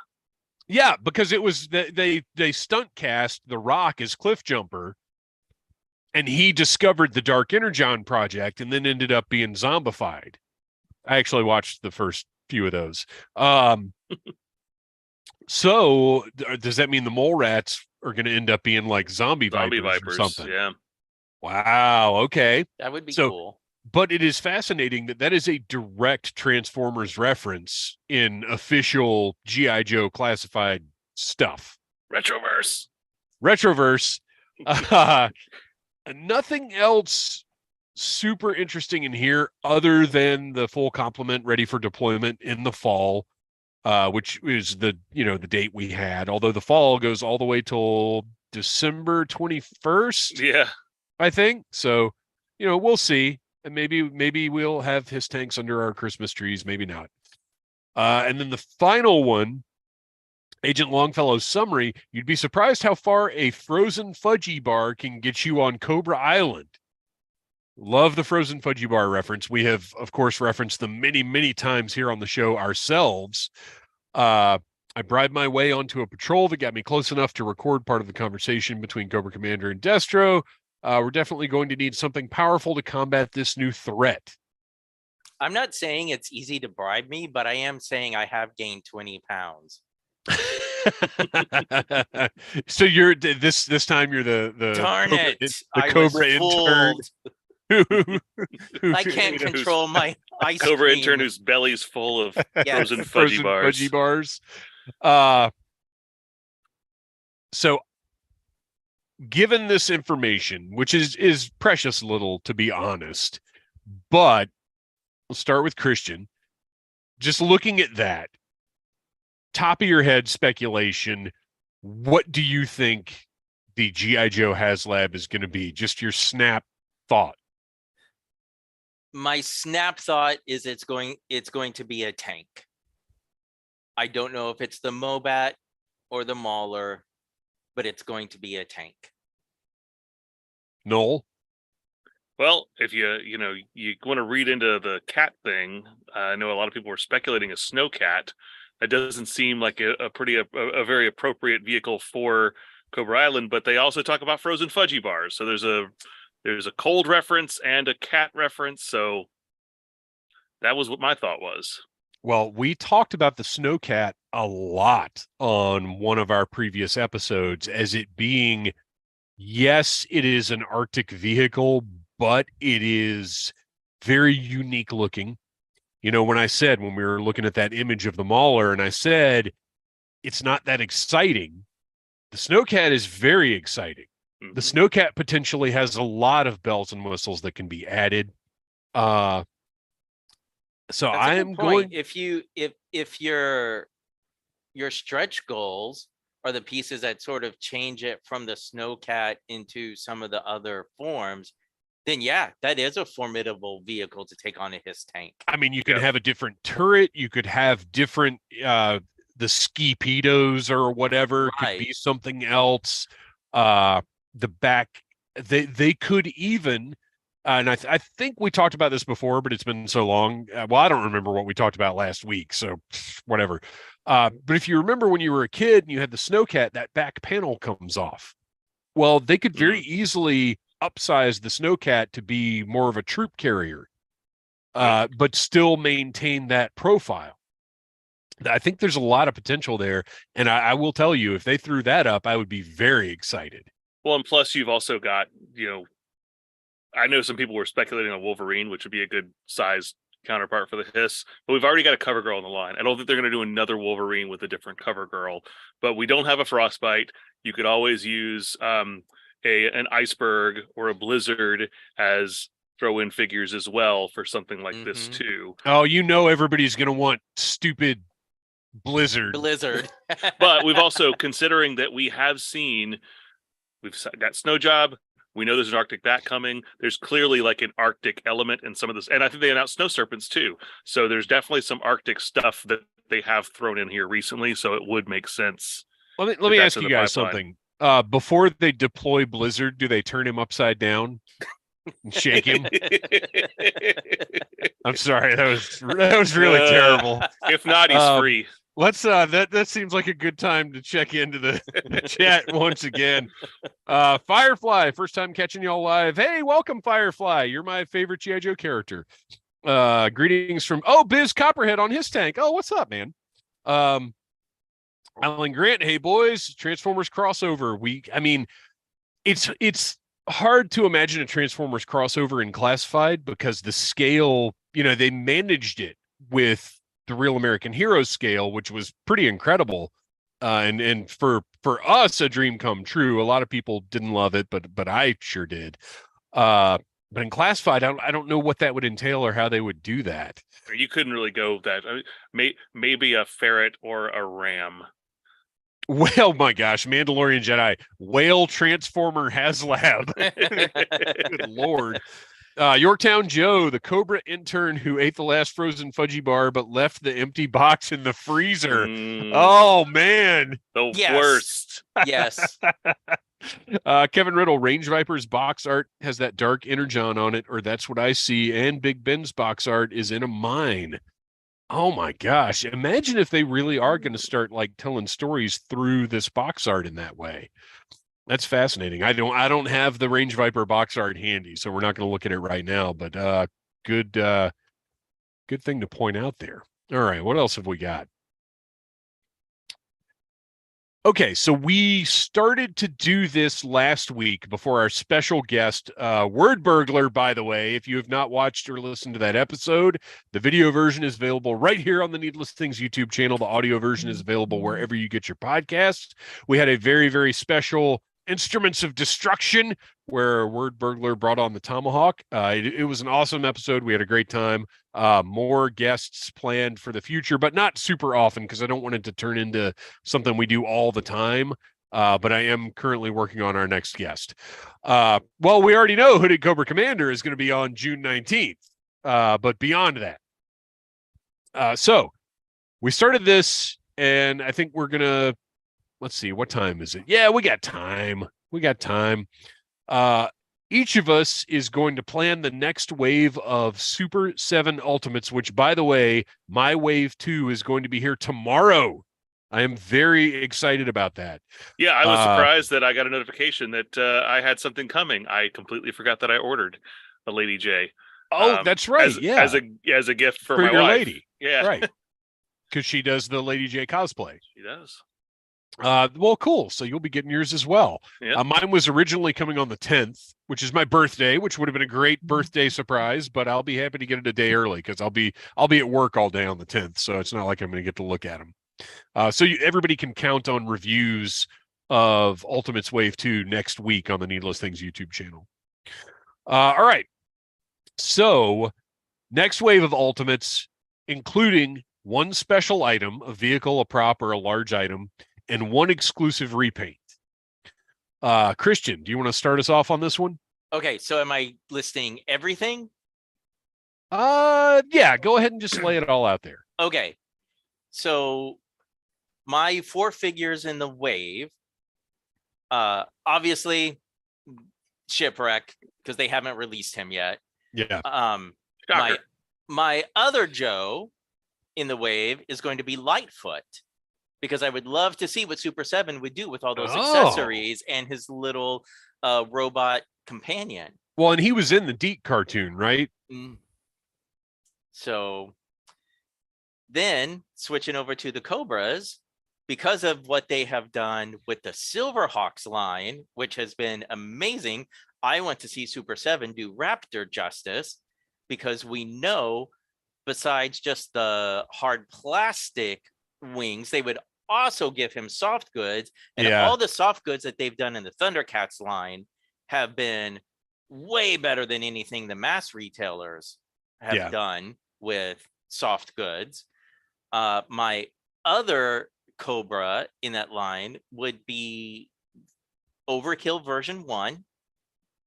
Yeah, because it was they stunt cast The Rock as Cliffjumper, and he discovered the Dark Energon project and then ended up being zombified. I actually watched the first few of those. So does that mean the mole rats are going to end up being like zombie vipers or something? Yeah. Wow. Okay. that would be cool. But it is fascinating that is a direct Transformers reference in official G.I. Joe classified stuff. Retroverse. Nothing else super interesting in here other than the full complement ready for deployment in the fall, which is the date we had. Although the fall goes all the way till December 21st. Yeah. I think. So, we'll see. And maybe we'll have his tanks under our Christmas trees, maybe not. And then the final one, Agent Longfellow's summary, you'd be surprised how far a frozen fudgy bar can get you on Cobra Island. Love the frozen fudgy bar reference. We have, of course, referenced them many, many times here on the show ourselves. I bribed my way onto a patrol that got me close enough to record part of the conversation between Cobra Commander and Destro. We're definitely going to need something powerful to combat this new threat. I'm not saying it's easy to bribe me, but I am saying I have gained 20 pounds. So you're this time you're the Darn Cobra, it! the Cobra intern. I can't control my ice Cobra cream. intern whose belly's full of frozen frozen fudgy bars. So given this information, which is precious little to be honest, but we'll start with Kristian. Just looking at that, top of your head speculation, what do you think the G.I. Joe HasLab is going to be? Just your snap thought. My snap thought is it's going to be a tank. I don't know if it's the Mobat or the Mauler, but it's going to be a tank. Noel? Well, if you want to read into the cat thing, I know a lot of people were speculating a snowcat. That doesn't seem like a very appropriate vehicle for Cobra Island, but they also talk about frozen fudgy bars. So there's a cold reference and a cat reference. So that was what my thought was. Well, we talked about the snowcat a lot on one of our previous episodes as it being, yes, it is an Arctic vehicle, but it is very unique looking. When we were looking at that image of the Mauler and I said, it's not that exciting. The snowcat is very exciting. Mm-hmm. The snowcat potentially has a lot of bells and whistles that can be added. So I am going. If your stretch goals are the pieces that sort of change it from the snowcat into some of the other forms, then yeah, that is a formidable vehicle to take on a HISS tank. I mean, you could have a different turret. You could have different the skipedos or whatever. Right. Could be something else. The back, they could even. And I think we talked about this before, but it's been so long. Well, I don't remember what we talked about last week, so whatever. But if you remember when you were a kid and you had the snowcat, that back panel comes off. Well, they could very easily upsize the snowcat to be more of a troop carrier, but still maintain that profile. I think there's a lot of potential there. And I will tell you, if they threw that up, I would be very excited. Well, and plus you've also got, I know some people were speculating on Wolverine, which would be a good size counterpart for the HISS, but we've already got a cover girl on the line. I don't think they're going to do another Wolverine with a different cover girl, but we don't have a Frostbite. You could always use an Iceberg or a Blizzard as throw-in figures as well for something like this too. Oh, everybody's going to want stupid Blizzard. But we've also, considering that we've got Snow Job. We know there's an Arctic Bat coming. There's clearly like an Arctic element in some of this. And I think they announced Snow Serpents too. So there's definitely some Arctic stuff that they have thrown in here recently. So it would make sense. Let me ask you guys something. Before they deploy Blizzard, do they turn him upside down and shake him? I'm sorry. That was really terrible. If not, he's free. Let's that seems like a good time to check into the chat once again. Firefly, first time catching y'all live. Hey, welcome, Firefly. You're my favorite G.I. Joe character. Greetings from Biz Copperhead on his tank. Oh, what's up, man? Alan Grant, hey boys, Transformers crossover. It's hard to imagine a Transformers crossover in Classified because the scale, they managed it with the Real American Heroes scale, which was pretty incredible, and for us a dream come true. A lot of people didn't love it, but I sure did. But in Classified, I don't know what that would entail or how they would do that. You couldn't really go that. Maybe a ferret or a ram. Well, my gosh, Mandalorian Jedi, Whale Transformer HasLab. Good Lord. Yorktown Joe, the Cobra intern who ate the last frozen fudgy bar but left the empty box in the freezer. Oh, man. The Yes. worst. Yes. Kevin Riddle, Range Viper's box art has that dark Energon on it, or that's what I see, and Big Ben's box art is in a mine. Oh my gosh. Imagine if they really are going to start like telling stories through this box art in that way. That's fascinating. I don't have the Range Viper box art handy, so we're not going to look at it right now, but good thing to point out there. All right, what else have we got? Okay, so we started to do this last week before our special guest, Word Burglar, by the way. If you have not watched or listened to that episode, the video version is available right here on the Needless Things YouTube channel. The audio version is available wherever you get your podcasts. We had a very, very special Instruments of Destruction where Word Burglar brought on the Tomahawk. It was an awesome episode. We had a great time. More guests planned for the future, but not super often because I don't want it to turn into something we do all the time. But I am currently working on our next guest. Well, we already know Hooded Cobra Commander is going to be on June 19th. But beyond that, so we started this, and I think we're going to, let's see, what time is it? Yeah, we got time. Each of us is going to plan the next wave of Super 7 Ultimates, which, by the way, my wave 2 is going to be here tomorrow. I am very excited about that. Yeah, I was surprised that I got a notification that I had something coming. I completely forgot that I ordered a Lady J. Oh, that's right. As a gift for my your wife. lady. Yeah. Right. Because she does the Lady J cosplay. She does. Well, cool. So you'll be getting yours as well. Yep. Mine was originally coming on the 10th, which is my birthday, which would have been a great birthday surprise, but I'll be happy to get it a day early because I'll be at work all day on the 10th. So it's not like I'm going to get to look at them. So everybody can count on reviews of Ultimates Wave 2 next week on the Needless Things YouTube channel. All right. So next wave of Ultimates, including one special item, a vehicle, a prop, or a large item, and one exclusive repaint. Kristian, do you want to start us off on this one? Okay, so am I listing everything? Yeah, go ahead and just lay it all out there. Okay, so my 4 figures in the wave, obviously Shipwreck, because they haven't released him yet. Yeah. My other Joe in the wave is going to be Lightfoot, because I would love to see what Super 7 would do with all those accessories and his little robot companion. Well, and he was in the Deke cartoon, right? So then switching over to the Cobras, because of what they have done with the Silverhawks line, which has been amazing, I want to see Super 7 do Raptor justice, because we know besides just the hard plastic wings, they would also give him soft goods, and all the soft goods that they've done in the Thundercats line have been way better than anything the mass retailers have done with soft goods. My other Cobra in that line would be Overkill version 1.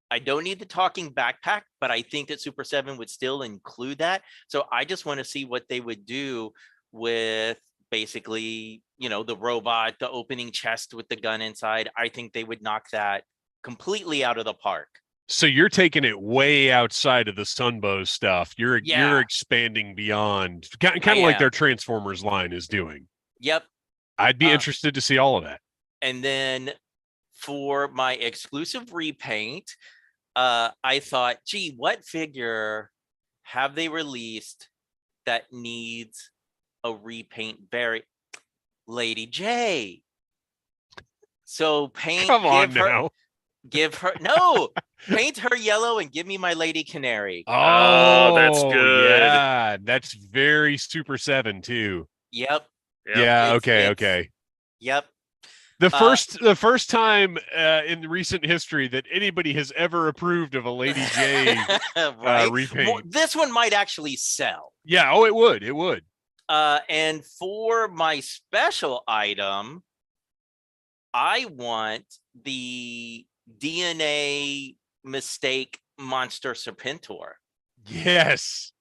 I don't need the talking backpack, but I think that Super 7 would still include that. So I just want to see what they would do with basically, the robot, the opening chest with the gun inside. I think they would knock that completely out of the park. So you're taking it way outside of the Sunbow stuff. You're expanding beyond, kind of like their Transformers line is doing. Yep. I'd be interested to see all of that. And then for my exclusive repaint, I thought, gee, what figure have they released that needs a repaint? Lady J. So paint. Come on now. Paint her yellow and give me my Lady Canary. Oh, that's good. Yeah, that's very Super 7 too. Yep. Yeah. Okay. Yep. The first time in recent history that anybody has ever approved of a Lady J repaint. Well, this one might actually sell. Yeah. Oh, it would. It would. And for my special item, I want the DNA mistake monster Serpentor. Yes.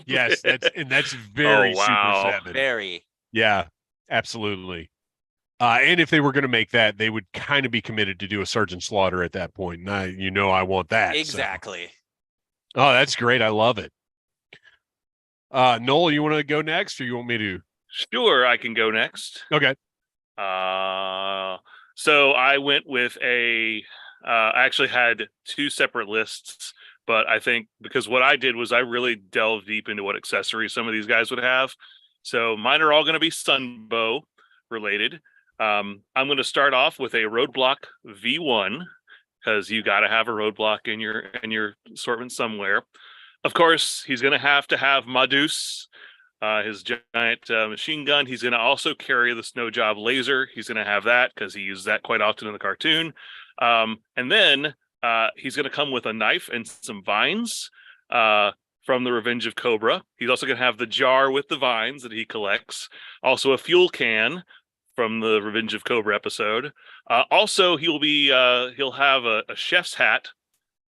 Yes, that's Oh, very Super wow. 7. Very. Yeah, absolutely. And if they were going to make that, they would kind of be committed to do a Sergeant Slaughter at that point. And I want that. Exactly. So. Oh, that's great. I love it. Noel, you want to go next, or you want me to? Sure, I can go next. Okay. So I went with I actually had two separate lists, but I think because what I did was I really delved deep into what accessories some of these guys would have. So mine are all going to be Sunbow related. I'm going to start off with a Roadblock V1 because you got to have a Roadblock in your assortment somewhere. Of course, he's going to have Madus, his giant machine gun. He's going to also carry the Snow Job laser. He's going to have that because he uses that quite often in the cartoon. And then he's going to come with a knife and some vines from the Revenge of Cobra. He's also going to have the jar with the vines that he collects. Also a fuel can from the Revenge of Cobra episode. Also, he'll have a chef's hat,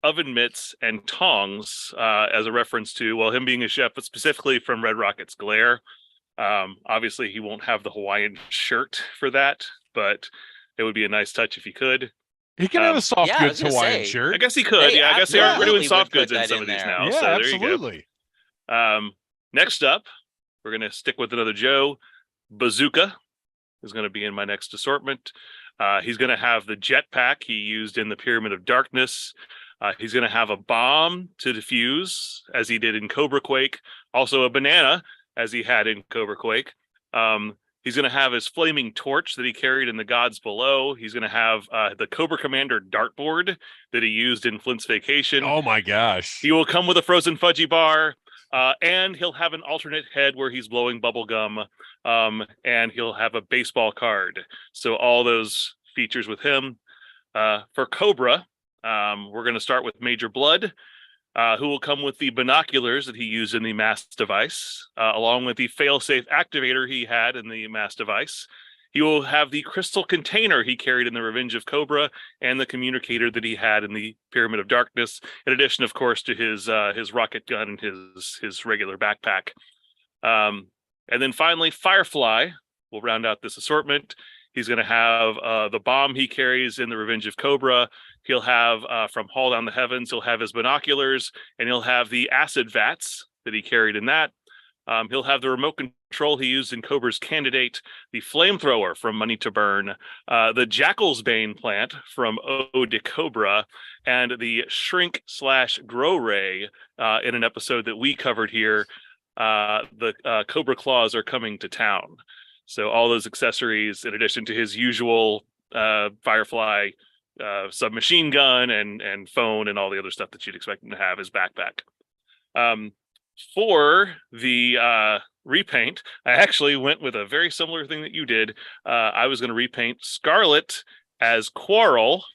oven mitts, and tongs as a reference to, well, him being a chef, but specifically from Red Rocket's Glare. Obviously, he won't have the Hawaiian shirt for that, but it would be a nice touch if he could. He can have a soft yeah, I goods was gonna Hawaiian say, shirt. I guess he could. They Yeah, I guess they are absolutely doing would soft put goods in that some in of these there. now. Yeah, So there absolutely. you go. Next up, we're going to stick with another Joe. Bazooka is going to be in my next assortment. He's going to have the jetpack he used in the Pyramid of Darkness. He's going to have a bomb to defuse, as he did in Cobra Quake. Also a banana, as he had in Cobra Quake. He's going to have his flaming torch that he carried in The Gods Below. He's going to have the Cobra Commander dartboard that he used in Flint's Vacation. Oh, my gosh. He will come with a frozen fudgy bar. And he'll have an alternate head where he's blowing bubble gum. And he'll have a baseball card. So all those features with him. For Cobra, we're going to start with Major Blood, who will come with the binoculars that he used in the mass device, along with the failsafe activator he had in the mass device. He will have the crystal container he carried in the Revenge of Cobra and the communicator that he had in the Pyramid of Darkness, in addition, of course, to his rocket gun and his regular backpack. And then finally, Firefly will round out this assortment. He's going to have the bomb he carries in the Revenge of Cobra. He'll have from Haul Down the Heavens, he'll have his binoculars, and he'll have the acid vats that he carried in that. He'll have the remote control he used in Cobra's Candidate, the flamethrower from Money to Burn, the Jackal's Bane plant from Ode to Cobra, and the shrink/grow ray in an episode that we covered here. The Cobra Claws are coming to town. So all those accessories, in addition to his usual Firefly submachine gun and phone and all the other stuff that you'd expect him to have, his backpack. For the repaint, I actually went with a very similar thing that you did. I was going to repaint Scarlet as Quarrel.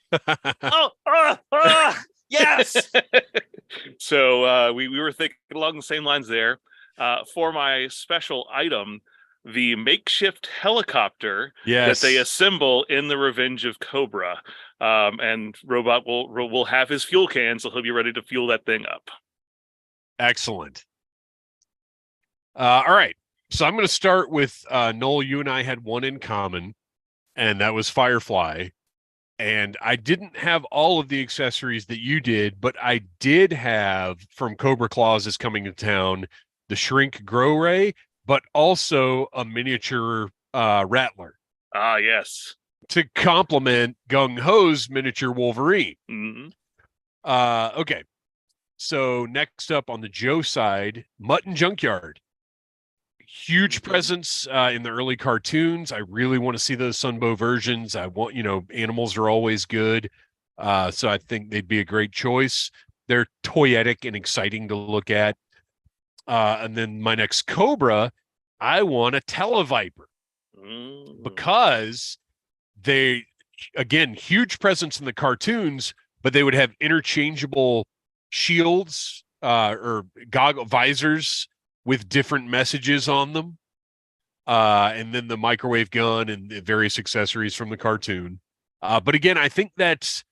Yes. So we were thinking along the same lines there. For my special item, the makeshift helicopter that they assemble in the Revenge of Cobra, and Robot will have his fuel can, so he'll be ready to fuel that thing up. Excellent. All right, so I'm going to start with Noel. You and I had one in common, and that was Firefly. And I didn't have all of the accessories that you did, but I did have from Cobra Claws is Coming to Town, the Shrink Grow Ray, but also a miniature Rattler. Ah, yes. To complement Gung Ho's miniature Wolverine. Mm-hmm. Okay. So next up on the Joe side, Mutton Junkyard. Huge presence in the early cartoons. I really want to see those Sunbow versions. I want, animals are always good. So I think they'd be a great choice. They're toyetic and exciting to look at. And then my next Cobra, I want a Televiper because they, again, huge presence in the cartoons, but they would have interchangeable shields or goggle visors with different messages on them. and then the microwave gun and the various accessories from the cartoon. But again, I think that's,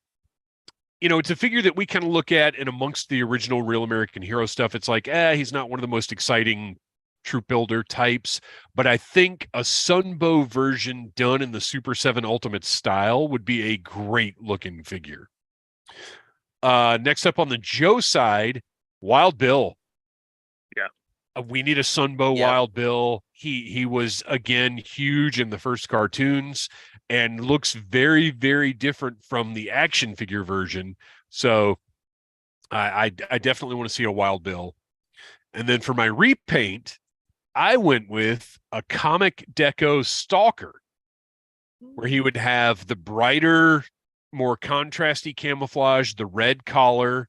it's a figure that we kind of look at, and amongst the original Real American Hero stuff, it's like, he's not one of the most exciting troop builder types. But I think a Sunbow version done in the Super 7 Ultimate style would be a great looking figure. Next up on the Joe side, Wild Bill. Yeah. We need a Sunbow Wild Bill. He was, again, huge in the first cartoons and looks very, very different from the action figure version. So I definitely want to see a Wild Bill. And then for my repaint, I went with a Comic Deco Stalker, where he would have the brighter, more contrasty camouflage, the red collar.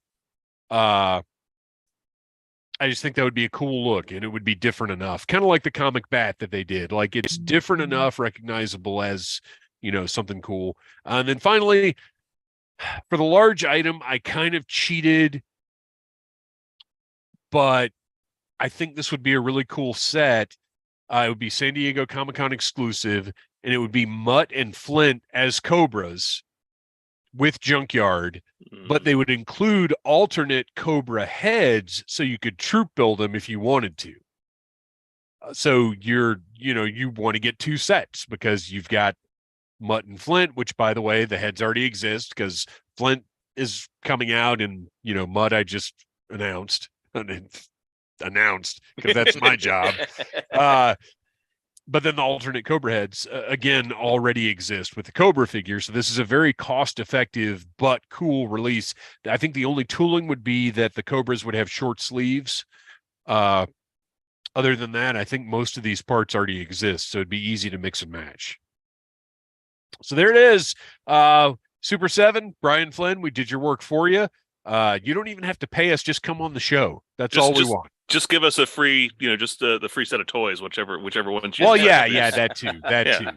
I just think that would be a cool look, and it would be different enough, kind of like the comic bat that they did. Like, it's different enough, recognizable as, something cool. And then finally, for the large item, I kind of cheated, but I think this would be a really cool set. It would be San Diego Comic-Con exclusive, and it would be Mutt and Flint as Cobras with Junkyard, but they would include alternate Cobra heads so you could troop build them if you wanted to. So you want to get two sets because you've got Mutt and Flint, which, by the way, the heads already exist because Flint is coming out, and Mutt I just announced because that's my job. But then the alternate Cobra heads, again, already exist with the Cobra figure. So this is a very cost-effective but cool release. I think the only tooling would be that the Cobras would have short sleeves. Other than that, I think most of these parts already exist, so it'd be easy to mix and match. So there it is. Super 7, Brian Flynn, we did your work for you. You don't even have to pay us. Just come on the show. That's all we want. Just give us a free, just the free set of toys, whichever one. Well, yeah, that too. Too.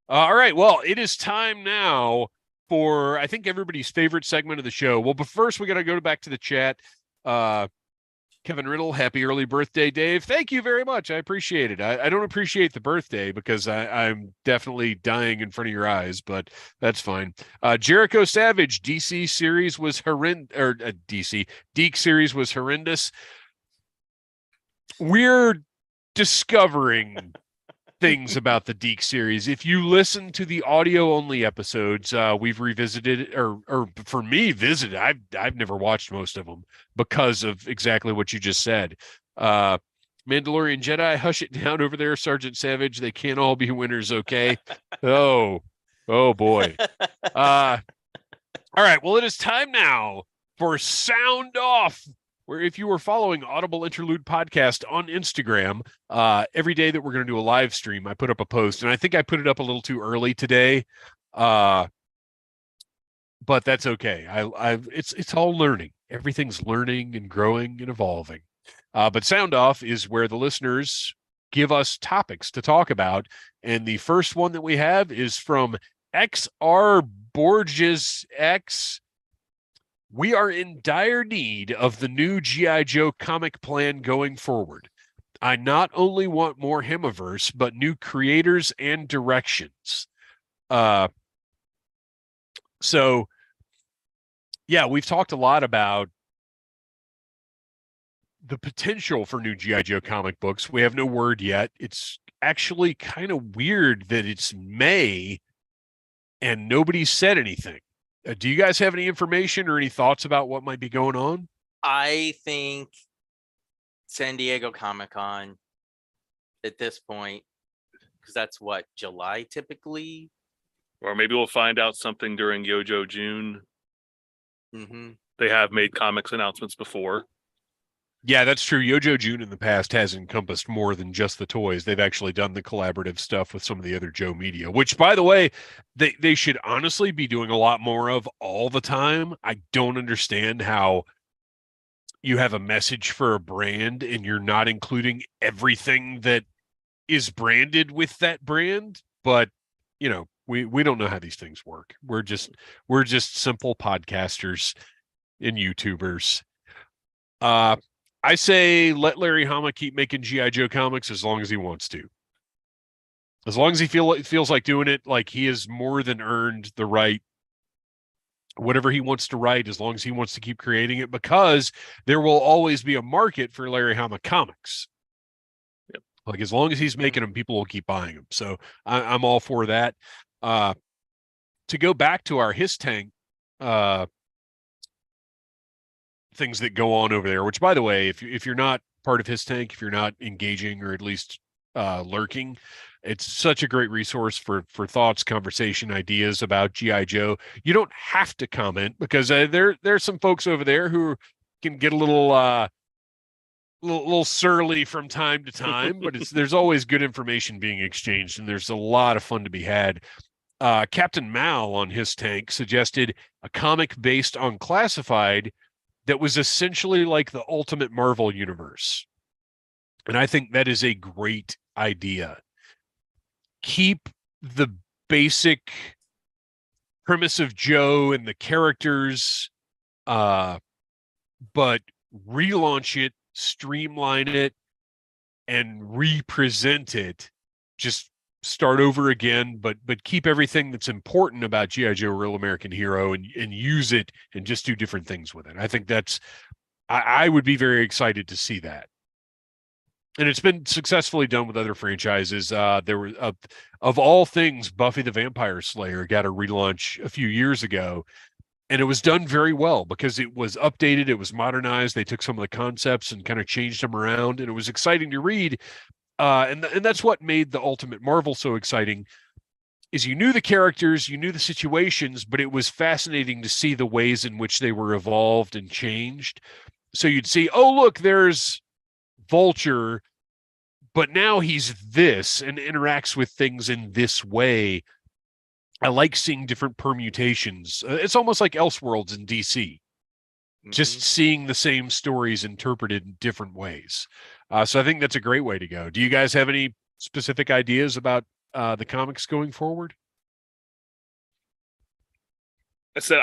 All right. Well, it is time now for, I think, everybody's favorite segment of the show. Well, but first we got to go back to the chat. Kevin Riddle, happy early birthday, Dave. Thank you very much. I appreciate it. I don't appreciate the birthday because I'm definitely dying in front of your eyes, but that's fine. Jericho Savage, DC series was horrendous, or Deke series was horrendous. We're discovering things about the Deke series. If you listen to the audio only episodes, we've revisited, or for me, visited. I've never watched most of them because of exactly what you just said. Mandalorian Jedi, hush it down over there, Sergeant Savage. They can't all be winners, okay? Oh boy. All right. Well, it is time now for Sound Off, where if you were following Audible Interlude Podcast on Instagram, every day that we're going to do a live stream, I put up a post, and I think I put it up a little too early today, but that's okay. It's all learning. Everything's learning and growing and evolving. But Sound Off is where the listeners give us topics to talk about, and the first one that we have is from XR Borges X. We are in dire need of the new G.I. Joe comic plan going forward. I not only want more Hemiverse, but new creators and directions. So, yeah, we've talked a lot about the potential for new G.I. Joe comic books. We have no word yet. It's actually kind of weird that it's May and nobody's said anything. Do you guys have any information or any thoughts about what might be going on? I think San Diego Comic-Con at this point, because that's what, July typically? Or maybe we'll find out something during Yojo June. Mm-hmm. They have made comics announcements before. Yeah, that's true. Yojo June in the past has encompassed more than just the toys. They've actually done the collaborative stuff with some of the other Joe media, which, by the way, they should honestly be doing a lot more of all the time. I don't understand how you have a message for a brand and you're not including everything that is branded with that brand. But, we don't know how these things work. We're just simple podcasters and YouTubers. I say let Larry Hama keep making G.I. Joe comics as long as he wants to. As long as he feels like doing it, like he has more than earned the right, whatever he wants to write, as long as he wants to keep creating it, because there will always be a market for Larry Hama comics. Yep. Like as long as he's making them, people will keep buying them. So I'm all for that. To go back to our His Tank things that go on over there, which by the way, if you're not part of His Tank, if you're not engaging or at least lurking, it's such a great resource for thoughts, conversation, ideas about GI Joe. You don't have to comment because there's some folks over there who can get a little surly from time to time, but there's always good information being exchanged, and there's a lot of fun to be had. Captain Mal on His Tank suggested a comic based on Classified that was essentially like the Ultimate Marvel universe. And I think that is a great idea. Keep the basic premise of Joe and the characters, but relaunch it, streamline it, and represent it. Just start over again, but keep everything that's important about G.I. Joe Real American Hero and use it and just do different things with it. I think I would be very excited to see that. And it's been successfully done with other franchises. There were, of all things, Buffy the Vampire Slayer got a relaunch a few years ago, and it was done very well because it was updated, it was modernized. They took some of the concepts and kind of changed them around, and it was exciting to read. And that's what made the Ultimate Marvel so exciting, is you knew the characters, you knew the situations, but it was fascinating to see the ways in which they were evolved and changed. So you'd see, oh, look, there's Vulture, but now he's this and interacts with things in this way. I like seeing different permutations. It's almost like Elseworlds in DC. Just seeing the same stories interpreted in different ways. So I think that's a great way to go. Do you guys have any specific ideas about the comics going forward? I said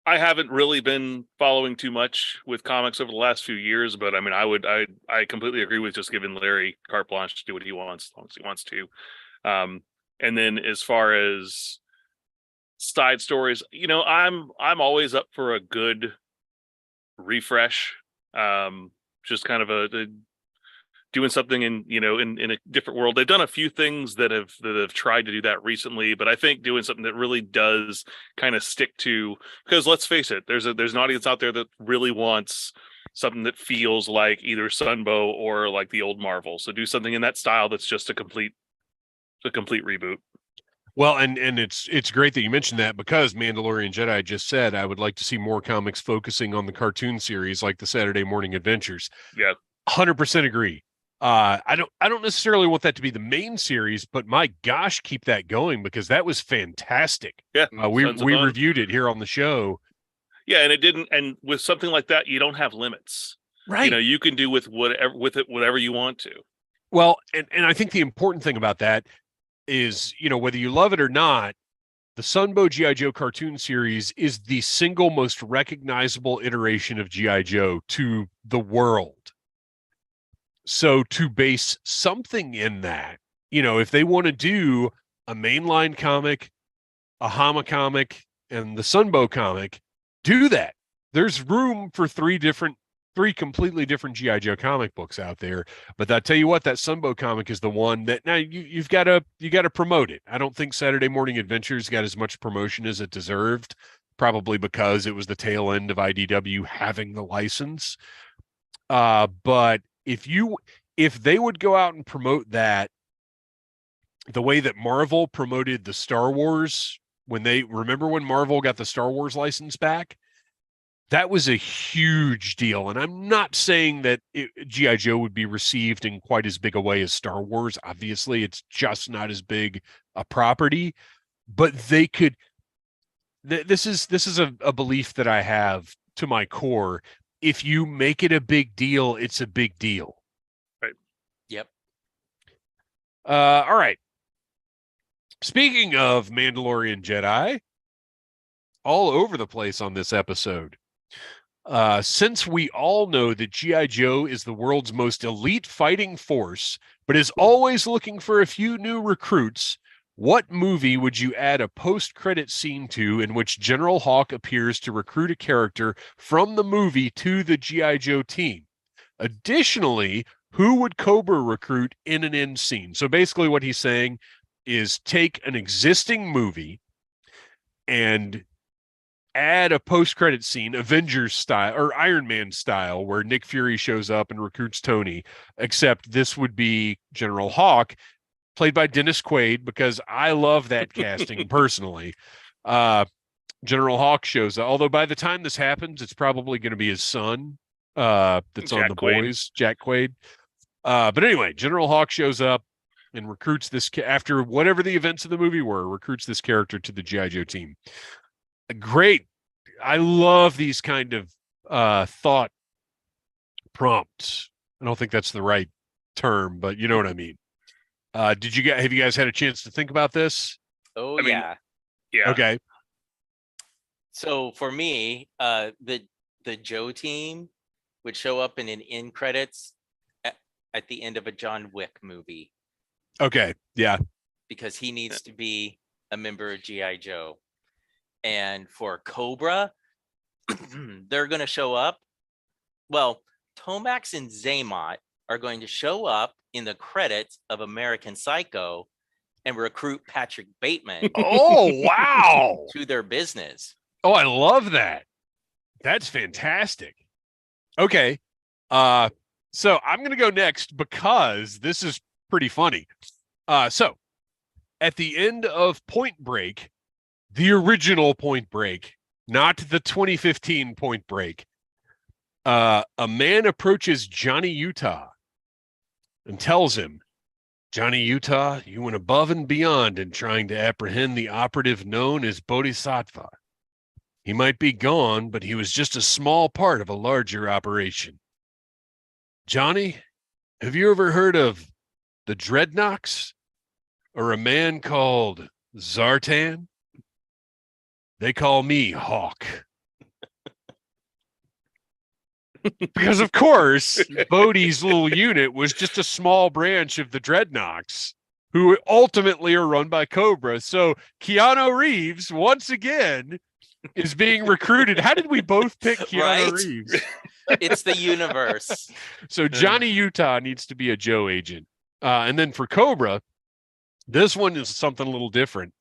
I haven't really been following too much with comics over the last few years, but I mean, I completely agree with just giving Larry carte blanche to do what he wants as long as he wants to. And then as far as side stories, I'm always up for a good refresh. Just kind of a doing something in a different world. They've done a few things that have tried to do that recently, but I think doing something that really does kind of stick to, because let's face it, there's an audience out there that really wants something that feels like either Sunbow or like the old Marvel. So do something in that style that's just a complete reboot. Well, and it's great that you mentioned that, because Mandalorian Jedi just said I would like to see more comics focusing on the cartoon series like the Saturday Morning Adventures. Yeah. 100% agree. I don't necessarily want that to be the main series, but my gosh, keep that going, because that was fantastic. Yeah. We reviewed it here on the show. Yeah, and with something like that, you don't have limits. Right. You can do with whatever you want to. Well, and I think the important thing about that is, whether you love it or not, the Sunbow G.I. Joe cartoon series is the single most recognizable iteration of G.I. Joe to the world. So to base something in that, if they want to do a mainline comic, a Hama comic, and the Sunbow comic, do that. There's room for three completely different G.I. Joe comic books out there. But I tell you what, that Sunbow comic is the one that now you got to promote it. I don't think Saturday Morning Adventures got as much promotion as it deserved, probably because it was the tail end of IDW having the license. But if they would go out and promote that the way that Marvel promoted the Star Wars, when Marvel got the Star Wars license back, that was a huge deal. And I'm not saying that G.I. Joe would be received in quite as big a way as Star Wars. Obviously, it's just not as big a property, but they could. This is a belief that I have to my core. If you make it a big deal, it's a big deal. Right. Yep. All right. Speaking of Mandalorian Jedi, all over the place on this episode. Since we all know that G.I. Joe is the world's most elite fighting force, but is always looking for a few new recruits, what movie would you add a post-credit scene to in which General Hawk appears to recruit a character from the movie to the G.I. Joe team? Additionally, who would Cobra recruit in an end scene? So basically what he's saying is take an existing movie and add a post-credit scene, Avengers style or Iron Man style, where Nick Fury shows up and recruits Tony, except this would be General Hawk, played by Dennis Quaid, because I love that casting personally. General Hawk shows up, although by the time this happens, it's probably going to be his son that's Jack on The Quaid. Boys, Jack Quaid. But anyway, General Hawk shows up and recruits this, after whatever the events of the movie were, recruits this character to the G.I. Joe team. Great. I love these kind of thought prompts. I don't think that's the right term, but you know what I mean. Have you guys had a chance to think about this? Oh, I mean, yeah. Yeah. Okay. So for me, the Joe team would show up in an end credits at the end of a John Wick movie, Okay. Yeah. because he needs to be a member of G.I. Joe. And for Cobra, they're going to show up. Well, Tomax and Zaymot are going to show up in the credits of American Psycho and recruit Patrick Bateman Oh, wow. to their business. Oh, I love that. That's fantastic. Okay. So I'm going to go next because this is pretty funny. So at the end of Point Break, the original Point Break, not the 2015 Point Break, a man approaches Johnny Utah and tells him, Johnny Utah, you went above and beyond in trying to apprehend the operative known as Bodhisattva. He might be gone, but he was just a small part of a larger operation. Johnny, have you ever heard of the Dreadnoks or a man called Zartan? They call me Hawk. Because, of course, Bodhi's little unit was just a small branch of the Dreadnoks, who ultimately are run by Cobra. So Keanu Reeves, once again, is being recruited. How did we both pick Keanu Right? Reeves? It's the universe. So Johnny Utah needs to be a Joe agent. And then for Cobra, this one is something a little different.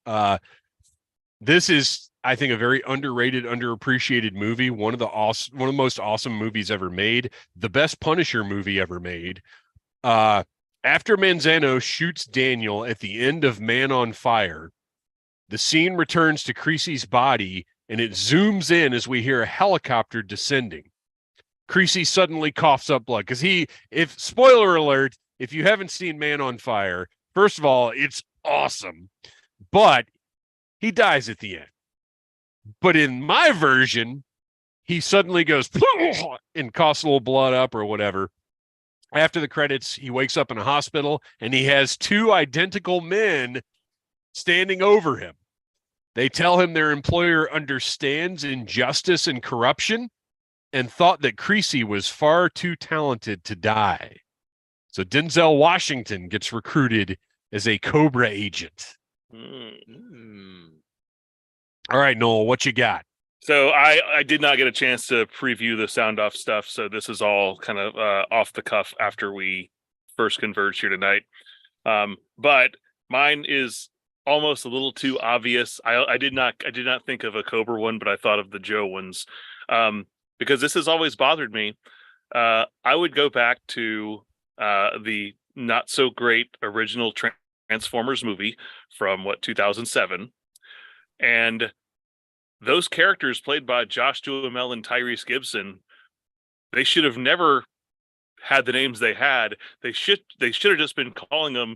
This is, I think, a very underrated, underappreciated movie. One of the most awesome movies ever made. The best Punisher movie ever made. After Manzano shoots Daniel at the end of Man on Fire, the scene returns to Creasy's body and it zooms in as we hear a helicopter descending. Creasy suddenly coughs up blood because spoiler alert, if you haven't seen Man on Fire, first of all, it's awesome, but he dies at the end. But in my version, he suddenly goes and coughs a little blood up or whatever. After the credits, he wakes up in a hospital and he has two identical men standing over him. They tell him their employer understands injustice and corruption and thought that Creasy was far too talented to die. So Denzel Washington gets recruited as a Cobra agent. All right, Noel, what you got? So I did not get a chance to preview the sound off stuff. So this is all kind of off the cuff after we first converged here tonight. But mine is almost a little too obvious. I did not think of a Cobra one, but I thought of the Joe ones. Because this has always bothered me. I would go back to the not so great original Transformers movie from 2007. And those characters played by Josh Duhamel and Tyrese Gibson, they should have never had the names they had. They should have just been calling them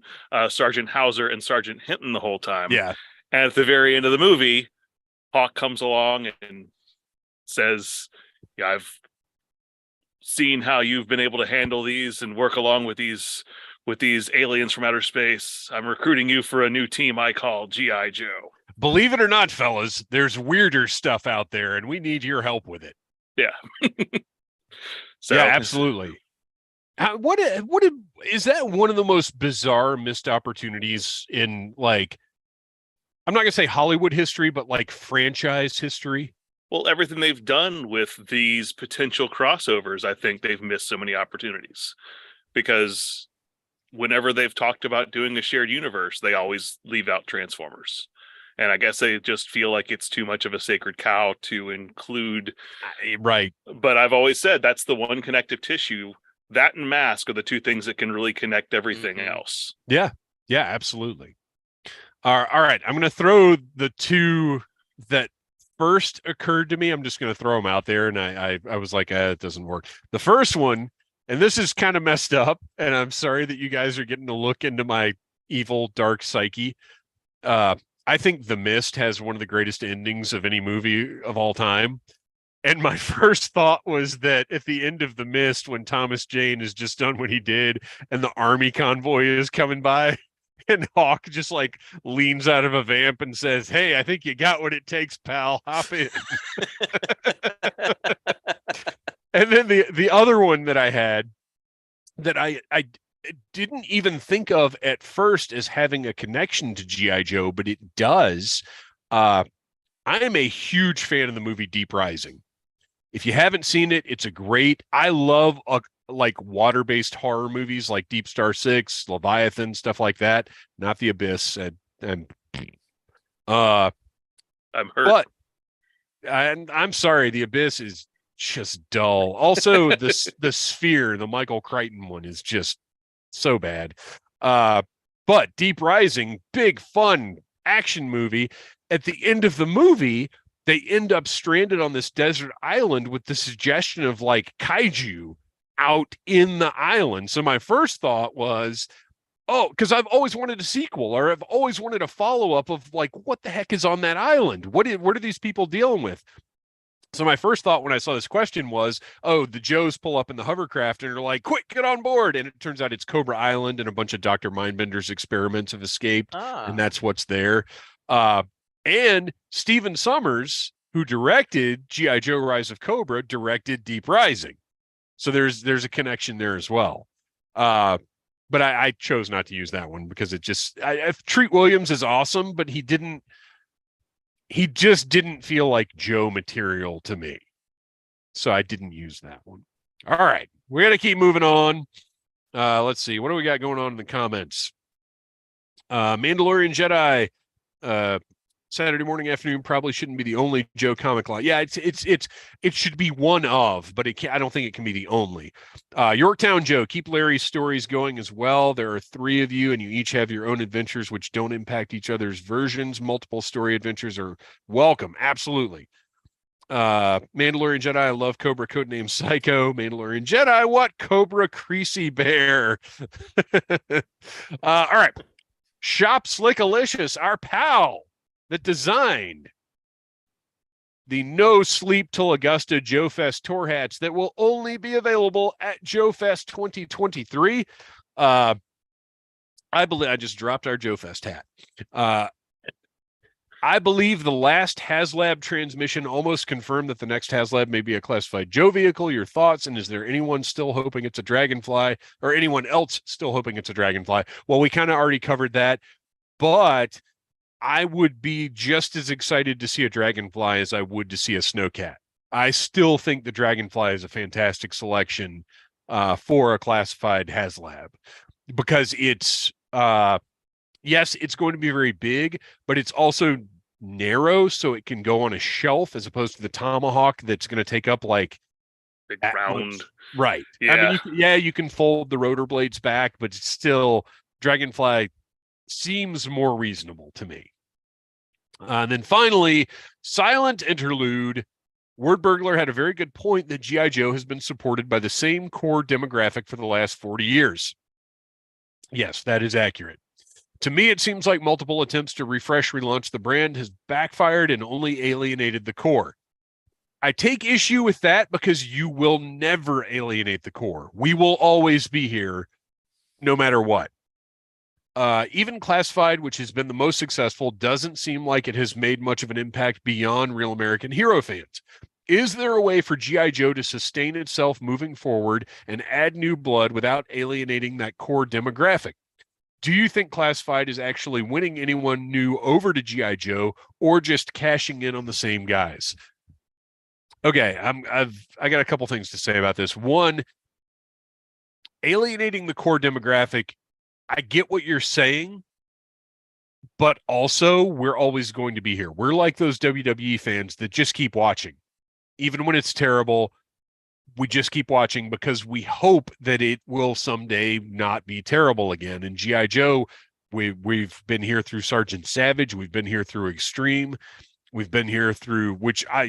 Sergeant Hauser and Sergeant Hinton the whole time. Yeah. And at the very end of the movie, Hawk comes along and says, yeah, I've seen how you've been able to handle these and work along with these aliens from outer space. I'm recruiting you for a new team I call G.I. Joe. Believe it or not, fellas, there's weirder stuff out there, and we need your help with it. Yeah. So yeah, absolutely. What is that one of the most bizarre missed opportunities in, like, I'm not gonna say Hollywood history, but like franchise history? Well, everything they've done with these potential crossovers, I think they've missed so many opportunities because whenever they've talked about doing a shared universe, they always leave out Transformers. And I guess they just feel like it's too much of a sacred cow to include. Right. But I've always said that's the one connective tissue. That and Mask are the two things that can really connect everything else. Yeah. Yeah, absolutely. All right. I'm going to throw the two that first occurred to me. I'm just going to throw them out there. And I was like, it doesn't work. The first one, and this is kind of messed up, and I'm sorry that you guys are getting to look into my evil, dark psyche. I think The Mist has one of the greatest endings of any movie of all time. And my first thought was that at the end of The Mist, when Thomas Jane has just done what he did and the army convoy is coming by, and Hawk just like leans out of a vamp and says, "Hey, I think you got what it takes, pal. Hop in." And then the other one that I had that I didn't even think of at first as having a connection to G.I. Joe, but it does. I am a huge fan of the movie Deep Rising. If you haven't seen it, it's a great. I love like water-based horror movies like Deep Star 6, Leviathan, stuff like that. Not The Abyss, and I'm hurt. But I'm sorry, The Abyss is just dull. Also, the Sphere, the Michael Crichton one, is just so bad. But Deep Rising, big fun action movie. At the end of the movie, they end up stranded on this desert island with the suggestion of like kaiju out in the island. So my first thought was, oh, because I've always wanted a sequel, or I've always wanted a follow-up of like, what the heck is on that island? What are these people dealing with? So my first thought when I saw this question was, oh, the Joes pull up in the hovercraft and are like, quick, get on board. And it turns out it's Cobra Island and a bunch of Dr. Mindbender's experiments have escaped. And that's what's there. And Stephen Sommers, who directed G.I. Joe Rise of Cobra, directed Deep Rising. So there's a connection there as well. But I chose not to use that one because it just, Treat Williams is awesome, but he just didn't feel like Joe material to me. So I didn't use that one. All right. We got to keep moving on. Let's see. What do we got going on in the comments? Mandalorian Jedi, Saturday morning, afternoon probably shouldn't be the only Joe comic line. Yeah, it should be one of, but I don't think it can be the only. Yorktown Joe, keep Larry's stories going as well. There are 3 of you, and you each have your own adventures which don't impact each other's versions. Multiple story adventures are welcome. Absolutely. Mandalorian Jedi, I love Cobra codename Psycho. Mandalorian Jedi, what? Cobra Creasy Bear. All right. Shop Slickalicious, our pal that designed the No Sleep Till Augusta Joe Fest tour hats that will only be available at Joe Fest 2023. I believe I just dropped our Joe Fest hat. I believe the last HasLab transmission almost confirmed that the next HasLab may be a classified Joe vehicle. Your thoughts? And is there anyone still hoping it's a Dragonfly, or anyone else still hoping it's a Dragonfly? Well, we kind of already covered that, but I would be just as excited to see a Dragonfly as I would to see a Snowcat. I still think the Dragonfly is a fantastic selection for a classified HasLab because it's, yes, it's going to be very big, but it's also narrow, so it can go on a shelf as opposed to the Tomahawk that's going to take up like big round. Right. Yeah. I mean, you can fold the rotor blades back, but it's still, Dragonfly seems more reasonable to me. And then finally, Silent Interlude. Word Burglar had a very good point that G.I. Joe has been supported by the same core demographic for the last 40 years. Yes, that is accurate. To me, it seems like multiple attempts to relaunch the brand has backfired and only alienated the core. I take issue with that because you will never alienate the core. We will always be here no matter what. Even Classified, which has been the most successful, doesn't seem like it has made much of an impact beyond Real American Hero fans. Is there a way for G.I. Joe to sustain itself moving forward and add new blood without alienating that core demographic? Do you think Classified is actually winning anyone new over to G.I. Joe or just cashing in on the same guys? Okay, I got a couple things to say about this. One, alienating the core demographic, I get what you're saying, but also we're always going to be here. We're like those WWE fans that just keep watching. Even when it's terrible, we just keep watching because we hope that it will someday not be terrible again. And G.I. Joe, we've been here through Sergeant Savage. We've been here through Extreme. We've been here through, which I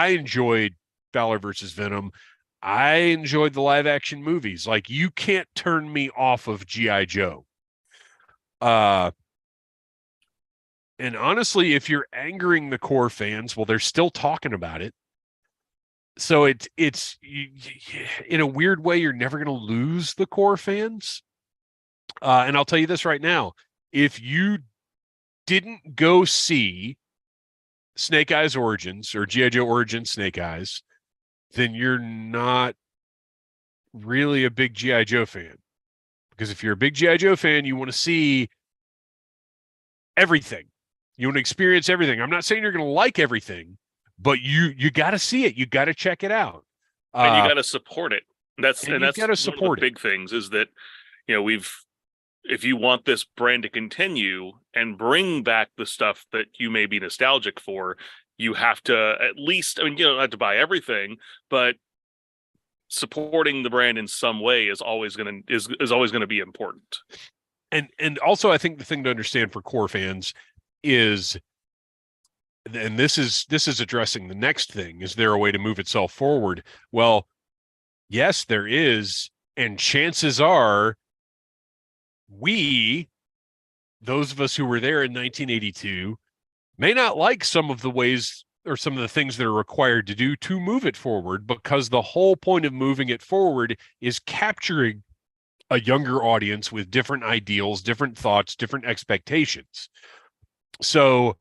enjoyed Fowler versus Venom. I enjoyed the live action movies. Like, you can't turn me off of G.I. Joe. And honestly, if you're angering the core fans, well, they're still talking about it. So it's in a weird way, you're never going to lose the core fans. And I'll tell you this right now. If you didn't go see Snake Eyes Origins or G.I. Joe Origins Snake Eyes, then you're not really a big G.I. Joe fan. Because if you're a big G.I. Joe fan, you want to see everything. You want to experience everything. I'm not saying you're going to like everything, but you got to see it. You got to check it out. And you got to support it. That's got to support one of the big things is that, if you want this brand to continue and bring back the stuff that you may be nostalgic for, you have to at least, you don't have to buy everything, but supporting the brand in some way is always going to be important. And also, I think the thing to understand for core fans is, and this is addressing the next thing, is there a way to move itself forward? Well, yes, there is. And chances are those of us who were there in 1982, may not like some of the ways or some of the things that are required to do to move it forward, because the whole point of moving it forward is capturing a younger audience with different ideals, different thoughts, different expectations. So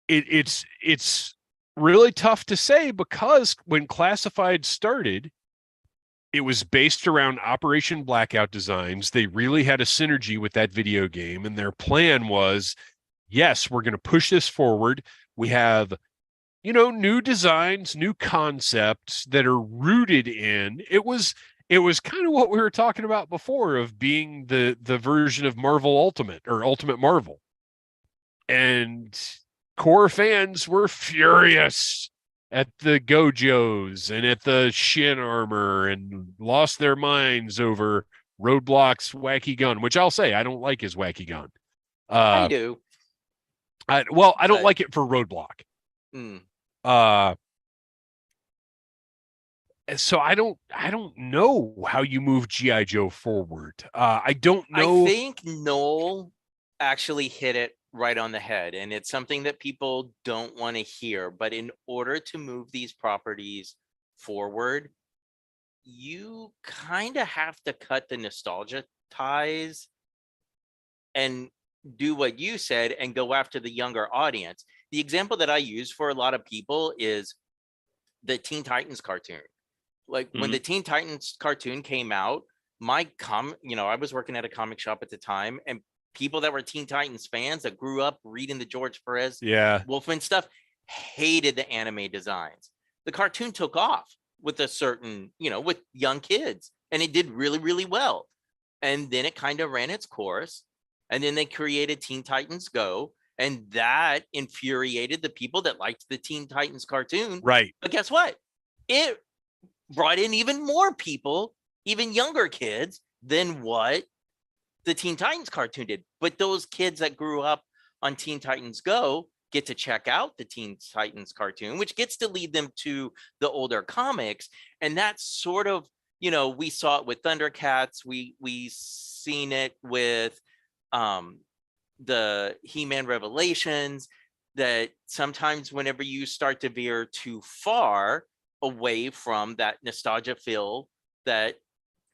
it's really tough to say, because when Classified started, it was based around Operation Blackout designs. They really had a synergy with that video game, and their plan was, yes, we're going to push this forward. We have, new designs, new concepts that are rooted in, it was kind of what we were talking about before, of being the version of Marvel Ultimate or Ultimate Marvel. And core fans were furious at the Gojos and at the Shin Armor, and lost their minds over Roadblock's wacky gun, which I'll say, I don't like his wacky gun. I do. I don't like it for Roadblock. So I don't know how you move G.I. Joe forward. I don't know. I think Noel actually hit it right on the head, and it's something that people don't want to hear. But in order to move these properties forward, you kind of have to cut the nostalgia ties and do what you said and go after the younger audience. The example that I use for a lot of people is the Teen Titans cartoon. Like, when the Teen Titans cartoon came out, I was working at a comic shop at the time, and people that were Teen Titans fans that grew up reading the George Perez Wolfman stuff hated the anime designs. The cartoon took off with a certain, with young kids, and it did really, really well. And then it kind of ran its course, and then they created Teen Titans Go, and that infuriated the people that liked the Teen Titans cartoon. Right. But guess what? It brought in even more people, even younger kids, than what the Teen Titans cartoon did. But those kids that grew up on Teen Titans Go get to check out the Teen Titans cartoon, which gets to lead them to the older comics. And that's sort of, we saw it with Thundercats. We seen it with the He-Man Revelations, that sometimes whenever you start to veer too far away from that nostalgia feel that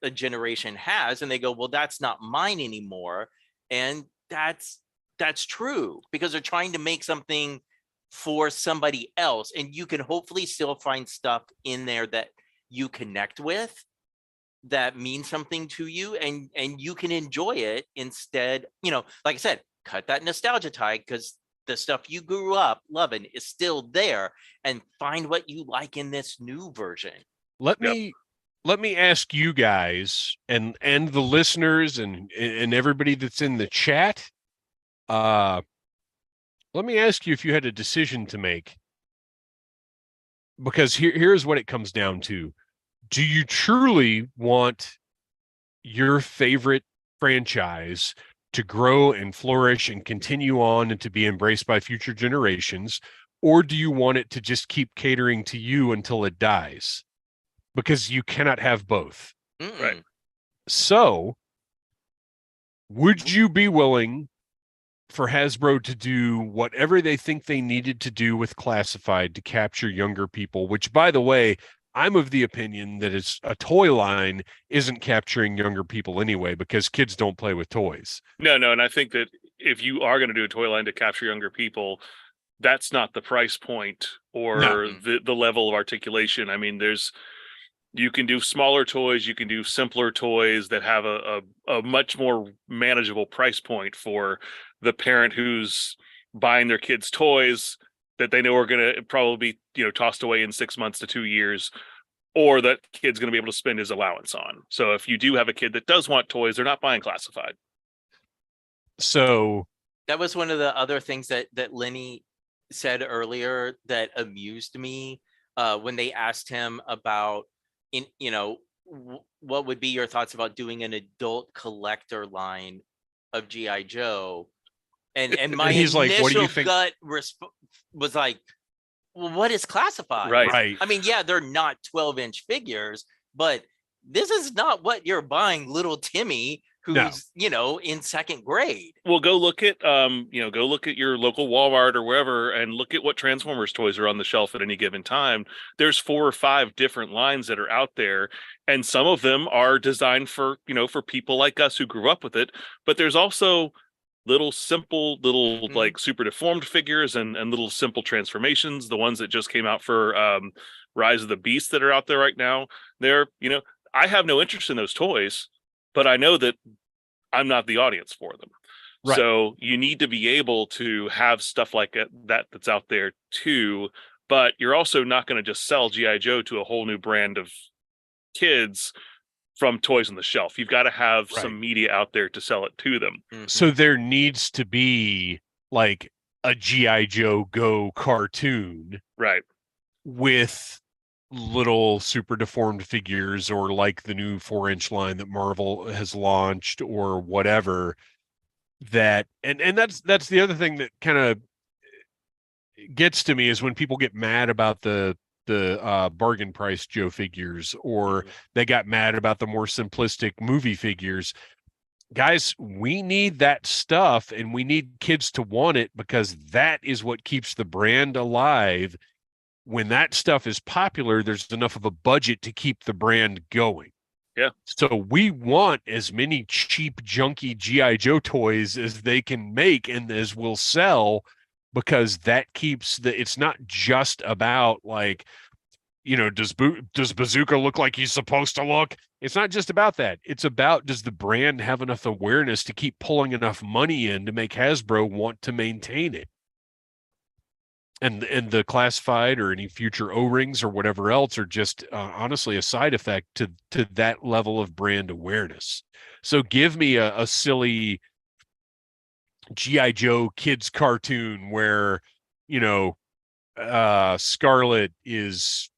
a generation has, and they go, well, that's not mine anymore. And that's true, because they're trying to make something for somebody else, and you can hopefully still find stuff in there that you connect with, that means something to you, and you can enjoy it instead. Like I said, cut that nostalgia tie, because the stuff you grew up loving is still there, and find what you like in this new version. Let me ask you guys and the listeners and everybody that's in the chat. Let me ask you if you had a decision to make, because here's what it comes down to. Do you truly want your favorite franchise to grow and flourish and continue on and to be embraced by future generations? Or do you want it to just keep catering to you until it dies? Because you cannot have both. Right. So, would you be willing for Hasbro to do whatever they think they needed to do with Classified to capture younger people, which, by the way, I'm of the opinion that it's a toy line isn't capturing younger people anyway, because kids don't play with toys. No, and I think that if you are going to do a toy line to capture younger people, that's not the price point or the level of articulation. I mean, you can do smaller toys, you can do simpler toys that have a much more manageable price point for the parent who's buying their kids toys that they know are going to probably be, tossed away in 6 months to 2 years, or that kid's going to be able to spend his allowance on. So if you do have a kid that does want toys, they're not buying Classified. So that was one of the other things that Lenny said earlier that amused me, when they asked him about, what would be your thoughts about doing an adult collector line of G.I. Joe? And my he's initial like, what do you think? gut was like, well, what is Classified? Right. I mean, yeah, they're not 12-inch figures, but this is not what you're buying little Timmy, who's in second grade. Well, go look at your local Walmart or wherever, and look at what Transformers toys are on the shelf at any given time. There's 4 or 5 different lines that are out there, and some of them are designed for people like us who grew up with it. But there's also simple like super deformed figures and little simple transformations. The ones that just came out for Rise of the Beast that are out there right now. They're I have no interest in those toys, but I know that I'm not the audience for them. Right. So you need to be able to have stuff like that's out there too, but you're also not going to just sell G.I. Joe to a whole new brand of kids from toys on the shelf. You've got to have some media out there to sell it to them. So there needs to be like a G.I. Joe Go cartoon. Right. With little super deformed figures, or like the new 4-inch line that Marvel has launched, or whatever. That and that's the other thing that kind of gets to me, is when people get mad about the bargain price Joe figures, or they got mad about the more simplistic movie figures. Guys, we need that stuff, and we need kids to want it, because that is what keeps the brand alive. When that stuff is popular, there's enough of a budget to keep the brand going. Yeah. So we want as many cheap, junky G.I. Joe toys as they can make and as will sell, because that keeps it's not just about like, does Bazooka look like he's supposed to look? It's not just about that. It's about, does the brand have enough awareness to keep pulling enough money in to make Hasbro want to maintain it? And the Classified or any future O-rings or whatever else are just honestly a side effect to that level of brand awareness. So give me a silly G.I. Joe kids cartoon where, Scarlet is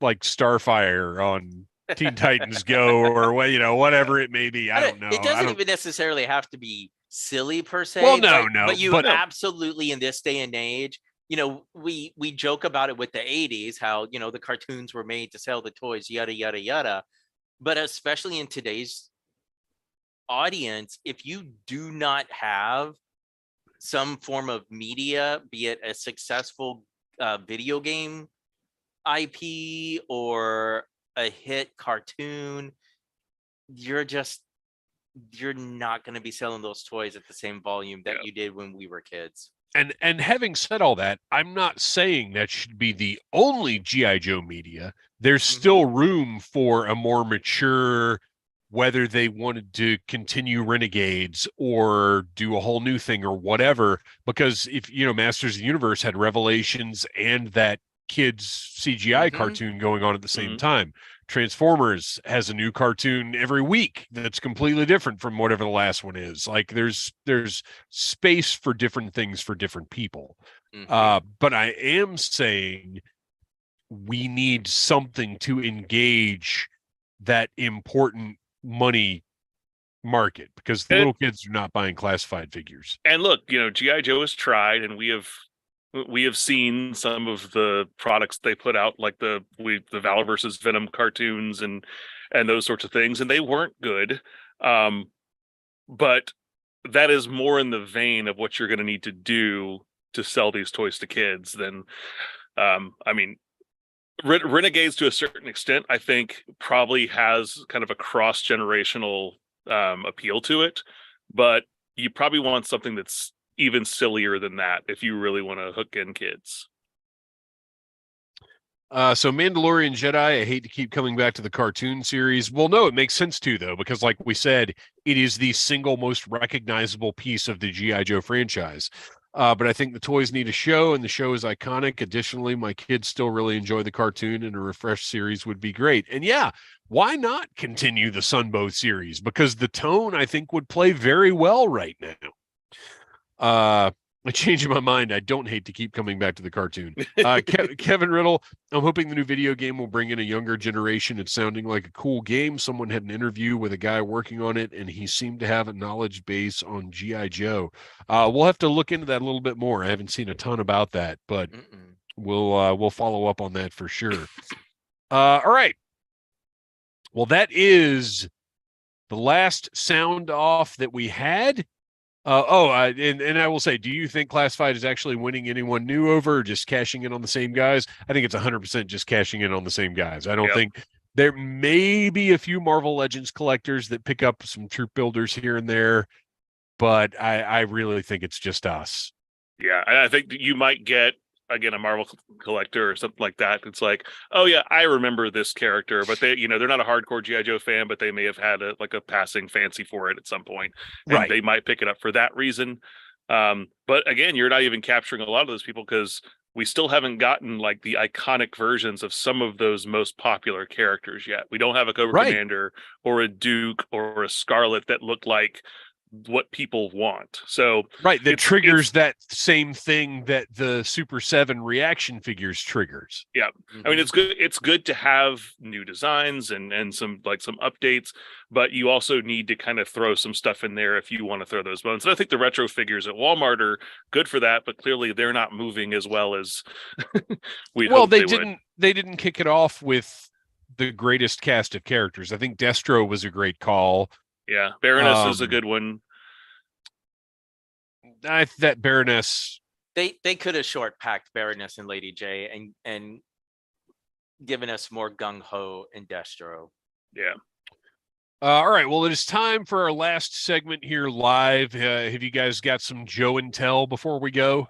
like Starfire on Teen Titans Go, or whatever it may be. I don't know. It doesn't even necessarily have to be silly per se. Well, no, but you absolutely, in this day and age, we joke about it with the 80s, how the cartoons were made to sell the toys, yada yada yada. But especially in today's audience, if you do not have some form of media, be it a successful video game IP or a hit cartoon, you're not going to be selling those toys at the same volume that you did when we were kids. And having said all that, I'm not saying that should be the only G.I. Joe media. There's still room for a more mature, whether they wanted to continue Renegades or do a whole new thing or whatever. Because if, Masters of the Universe had Revelations and that kids CGI cartoon going on at the same time. Transformers has a new cartoon every week that's completely different from whatever the last one is. Like there's space for different things for different people. But I am saying we need something to engage that important money market, because the little kids are not buying classified figures. And look, G.I. Joe has tried, and we have seen some of the products they put out, like the Valor versus Venom cartoons and those sorts of things, and they weren't good. But that is more in the vein of what you're going to need to do to sell these toys to kids than, Renegades to a certain extent, I think probably has kind of a cross-generational appeal to it, but you probably want something that's even sillier than that if you really want to hook in kids. So Mandalorian Jedi, I hate to keep coming back to the cartoon series. Well, no, it makes sense to, though, because like we said, it is the single most recognizable piece of the G.I. Joe franchise. But I think the toys need a show, and the show is iconic. Additionally, my kids still really enjoy the cartoon, and a refreshed series would be great. And yeah, why not continue the Sunbow series? Because the tone, I think, would play very well right now. I'm changing my mind. I don't hate to keep coming back to the cartoon. Kevin Riddle, I'm hoping the new video game will bring in a younger generation. It's sounding like a cool game. Someone had an interview with a guy working on it, and he seemed to have a knowledge base on G.I. Joe. We'll have to look into that a little bit more. I haven't seen a ton about that, but we'll follow up on that for sure. All right. Well, that is the last sound off that we had. And I will say, do you think Classified is actually winning anyone new over, or just cashing in on the same guys? I think it's 100% just cashing in on the same guys. I don't think there may be a few Marvel Legends collectors that pick up some troop builders here and there, but I really think it's just us. Yeah, and I think that you might get, again, a Marvel collector or something like that. It's like, oh yeah, I remember this character, but they, they're not a hardcore G.I. Joe fan, but they may have had a passing fancy for it at some point, and they might pick it up for that reason. But again, you're not even capturing a lot of those people, because we still haven't gotten like the iconic versions of some of those most popular characters yet. We don't have a Cobra Commander or a Duke or a Scarlet that look like what people want. So that triggers that same thing that the Super 7 reaction figures triggers. Yeah. I mean, it's good to have new designs and some updates, but you also need to kind of throw some stuff in there if you want to throw those bones. And I think the retro figures at Walmart are good for that, but clearly they're not moving as well as we hoped they would. They didn't kick it off with the greatest cast of characters. I think Destro was a great call. Yeah, Baroness is a good one. That Baroness, they could have short packed Baroness and Lady J and given us more gung ho in Destro. Yeah. All right. Well, it is time for our last segment here live. Have you guys got some Joe and Tell before we go?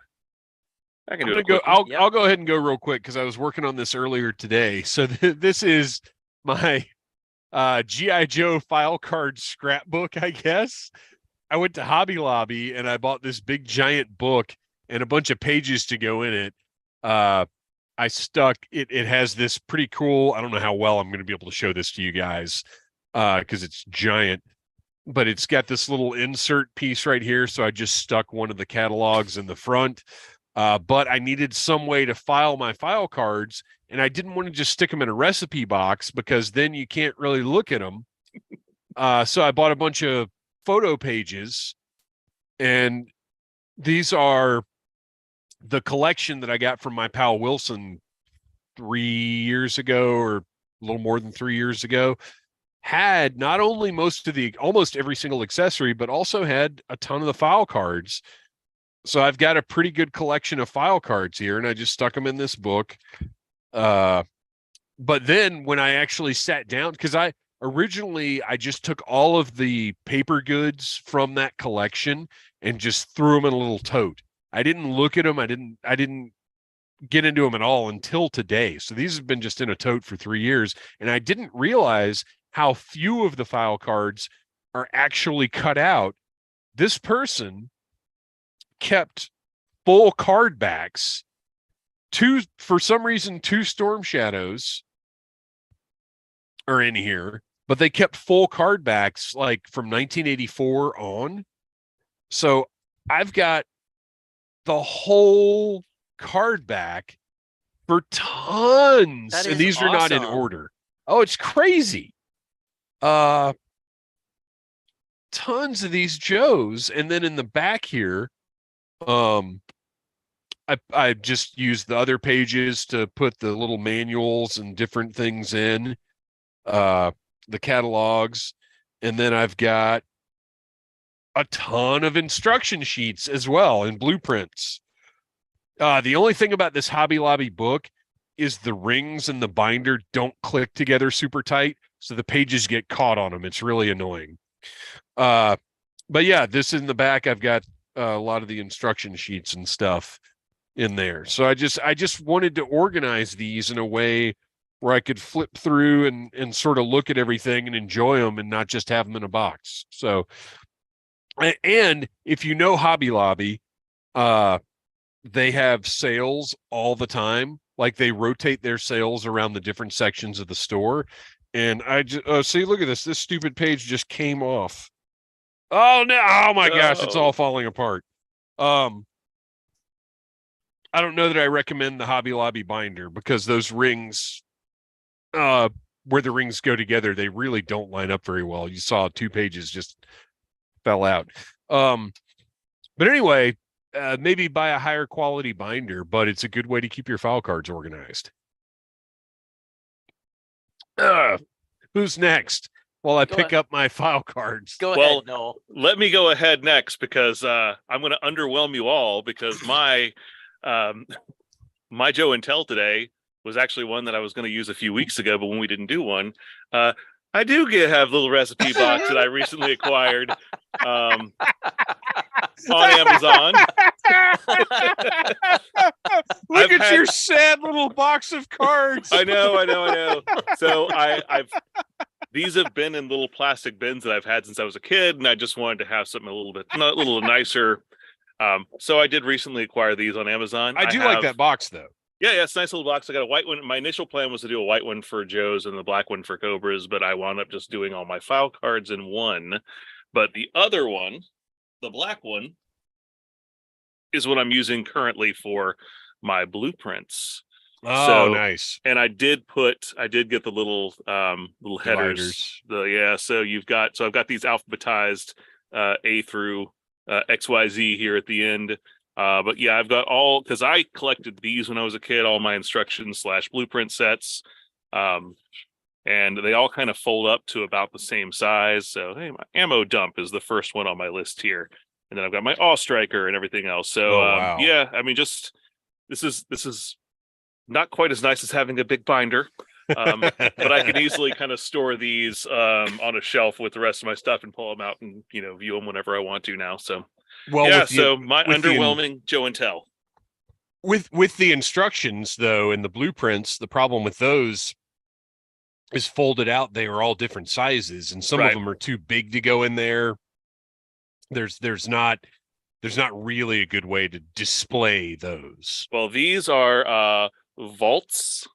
I can do it. I'll go ahead and go real quick, because I was working on this earlier today. So this is my G.I. Joe file card scrapbook, I guess. I went to Hobby Lobby and I bought this big giant book and a bunch of pages to go in it. I stuck it. It has this pretty cool, I don't know how well I'm going to be able to show this to you guys because it's giant, but it's got this little insert piece right here. So I just stuck one of the catalogs in the front. But I needed some way to file my file cards, and I didn't want to just stick them in a recipe box, because then you can't really look at them. So I bought a bunch of photo pages, and these are the collection that I got from my pal Wilson 3 years ago, or a little more than 3 years ago. Had not only almost every single accessory, but also had a ton of the file cards. So I've got a pretty good collection of file cards here, and I just stuck them in this book. But then when I actually sat down, because originally I just took all of the paper goods from that collection and just threw them in a little tote. I didn't look at them. I didn't get into them at all until today. So these have been just in a tote for 3 years, and I didn't realize how few of the file cards are actually cut out. This person kept full card backs, for some reason, 2 Storm Shadows are in here, but they kept full card backs like from 1984 on. So I've got the whole card back for tons, That and is these are not in awesome. order. Oh, it's crazy. Tons of these Joes, and then in the back here, I just used the other pages to put the little manuals and different things in, the catalogs, and then I've got a ton of instruction sheets as well and blueprints. The only thing about this Hobby Lobby book is the rings and the binder don't click together super tight, so the pages get caught on them. It's really annoying. But yeah, this in the back, I've got a lot of the instruction sheets and stuff in there. So I just wanted to organize these in a way where I could flip through and sort of look at everything and enjoy them and not just have them in a box. So, and if you know Hobby Lobby, they have sales all the time. Like they rotate their sales around the different sections of the store. And I just see, look at this. This stupid page just came off. Oh no! Oh my gosh, it's all falling apart. I don't know that I recommend the Hobby Lobby binder because those rings, where the rings go together, they really don't line up very well. You saw 2 pages just fell out. But anyway, maybe buy a higher quality binder, but it's a good way to keep your file cards organized. Who's next? While I pick up my file cards. Go ahead, Noel. Let me go ahead next because I'm going to underwhelm you all because my Joe and Tell today was actually one that I was going to use a few weeks ago, but when we didn't do one, I do have a little recipe box that I recently acquired on Amazon. Look at your sad little box of cards. I know. So these have been in little plastic bins that I've had since I was a kid, and I just wanted to have something a little nicer. So I did recently acquire these on Amazon. I do like that box though. Yeah, it's a nice little box. I got a white one. My initial plan was to do a white one for Joe's and the black one for Cobra's, but I wound up just doing all my file cards in one. But the other one, the black one, is what I'm using currently for my blueprints. Oh, nice. And I did get the little headers. So I've got these alphabetized A through XYZ here at the end. But yeah, I've got all, because I collected these when I was a kid, all my instructions / blueprint sets. And they all kind of fold up to about the same size. So hey, my ammo dump is the first one on my list here. And then I've got my Awe Striker and everything else. So wow. Yeah, I mean, just this is not quite as nice as having a big binder. But I can easily kind of store these on a shelf with the rest of my stuff and pull them out and view them whenever I want to now. So so my underwhelming Joe and Tell. With the instructions though and the blueprints, the problem with those is folded out. They are all different sizes, and some of them are too big to go in there. There's not really a good way to display those. Well, these are Vaults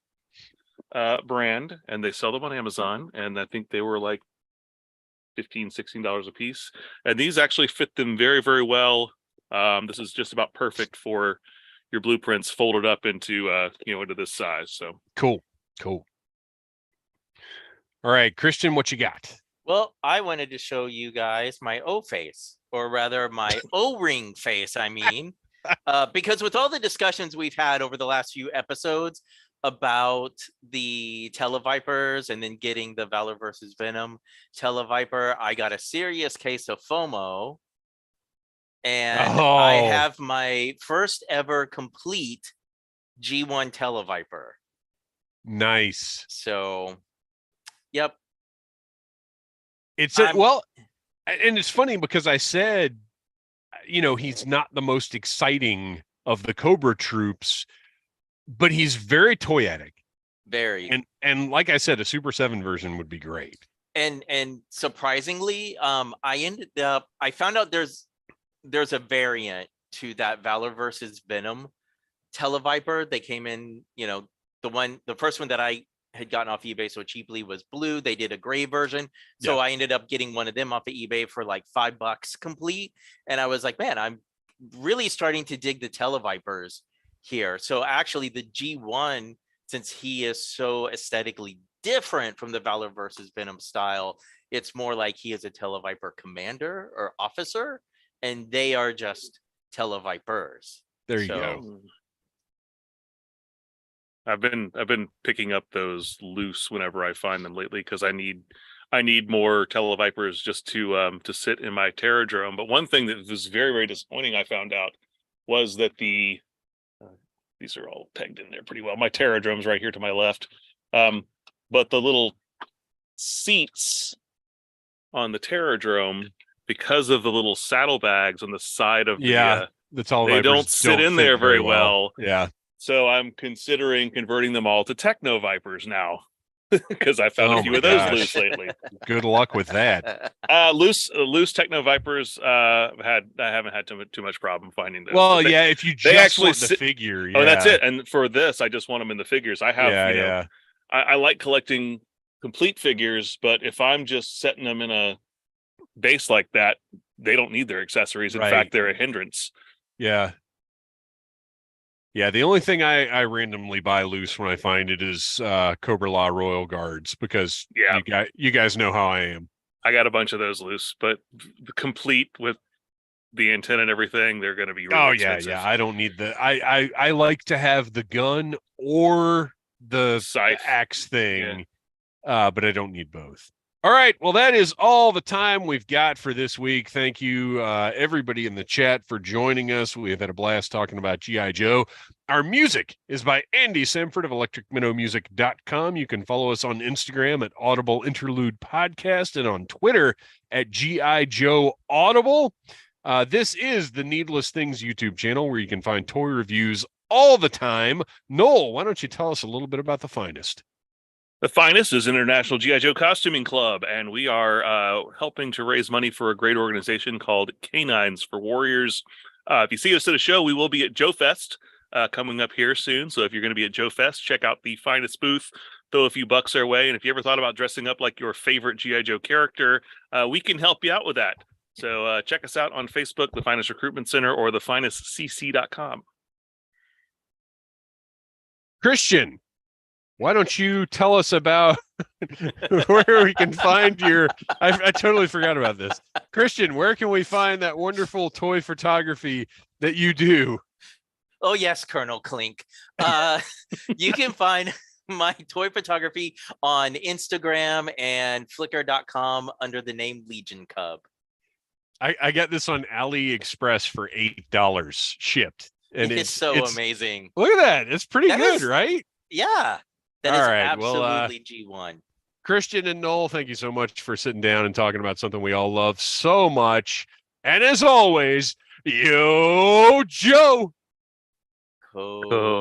brand, and they sell them on Amazon, and I think they were like $15-16 a piece, and these actually fit them very, very well. This is just about perfect for your blueprints folded up into into this size. So cool. All right, Kristian, what you got? Well, I wanted to show you guys my O face, or rather my O-ring face, I mean, because with all the discussions we've had over the last few episodes about the Televipers and then getting the Valor versus Venom Televiper, I got a serious case of FOMO, and I have my first ever complete G1 Televiper. Nice. So, yep. And it's funny because I said he's not the most exciting of the Cobra troops, but he's very toyetic. Very. And like I said, a Super 7 version would be great. And surprisingly, I found out there's a variant to that Valor versus Venom Televiper. They came in, the first one that I had gotten off eBay so cheaply was blue. They did a gray version. So I ended up getting one of them off of eBay for like $5 complete. And I was like, man, I'm really starting to dig the Televipers here. So actually the G1, since he is so aesthetically different from the Valor versus Venom style, it's more like he is a Televiper commander or officer, and they are just Televipers. There you go. I've been picking up those loose whenever I find them lately, because I need more Televipers just to sit in my Terradrome. But one thing that was very, very disappointing I found out was that these are all pegged in there pretty well. My Terradrome's right here to my left. But the little seats on the Terradrome, because of the little saddlebags on the side of the they don't sit in there very well. Yeah. So I'm considering converting them all to Techno Vipers now, because I found a few of those loose lately. Good luck with that. Loose Techno Vipers. I haven't had too much problem finding those. Well, if you just actually want the figure. Oh, that's it. And for this, I just want them in the figures. I have, I like collecting complete figures, but if I'm just setting them in a base like that, they don't need their accessories. In fact, they're a hindrance. Yeah. Yeah, the only thing I randomly buy loose when I find it is Cobra La Royal Guards, because you guys know how I am. I got a bunch of those loose, but complete with the antenna and everything, they're going to be really expensive. Yeah. I don't need I like to have the gun or the Scythe axe thing, but I don't need both. All right, well, that is all the time we've got for this week. Thank you, everybody in the chat, for joining us. We have had a blast talking about G.I. Joe. Our music is by Andy Samford of electricminnowmusic.com. You can follow us on Instagram at Audible Interlude Podcast and on Twitter at G.I. Joe Audible. This is the Needless Things YouTube channel, where you can find toy reviews all the time. Noel, why don't you tell us a little bit about The Finest? The Finest is International G.I. Joe Costuming Club, and we are helping to raise money for a great organization called Canines for Warriors. If you see us at a show, we will be at Joe Fest coming up here soon. So if you're going to be at Joe Fest, check out the Finest booth, throw a few bucks our way. And if you ever thought about dressing up like your favorite G.I. Joe character, we can help you out with that. So check us out on Facebook, The Finest Recruitment Center, or thefinestcc.com. Kristian, why don't you tell us about where we can find your... I totally forgot about this. Kristian, where can we find that wonderful toy photography that you do? Oh, yes, Colonel Clink. You can find my toy photography on Instagram and Flickr.com under the name Legion Cub. I got this on AliExpress for $8 shipped. And it's so amazing. Look at that. It's pretty good, right? Yeah. That is absolutely G1. Kristian and Noel, thank you so much for sitting down and talking about something we all love so much. And as always, yo, Joe. Cobra.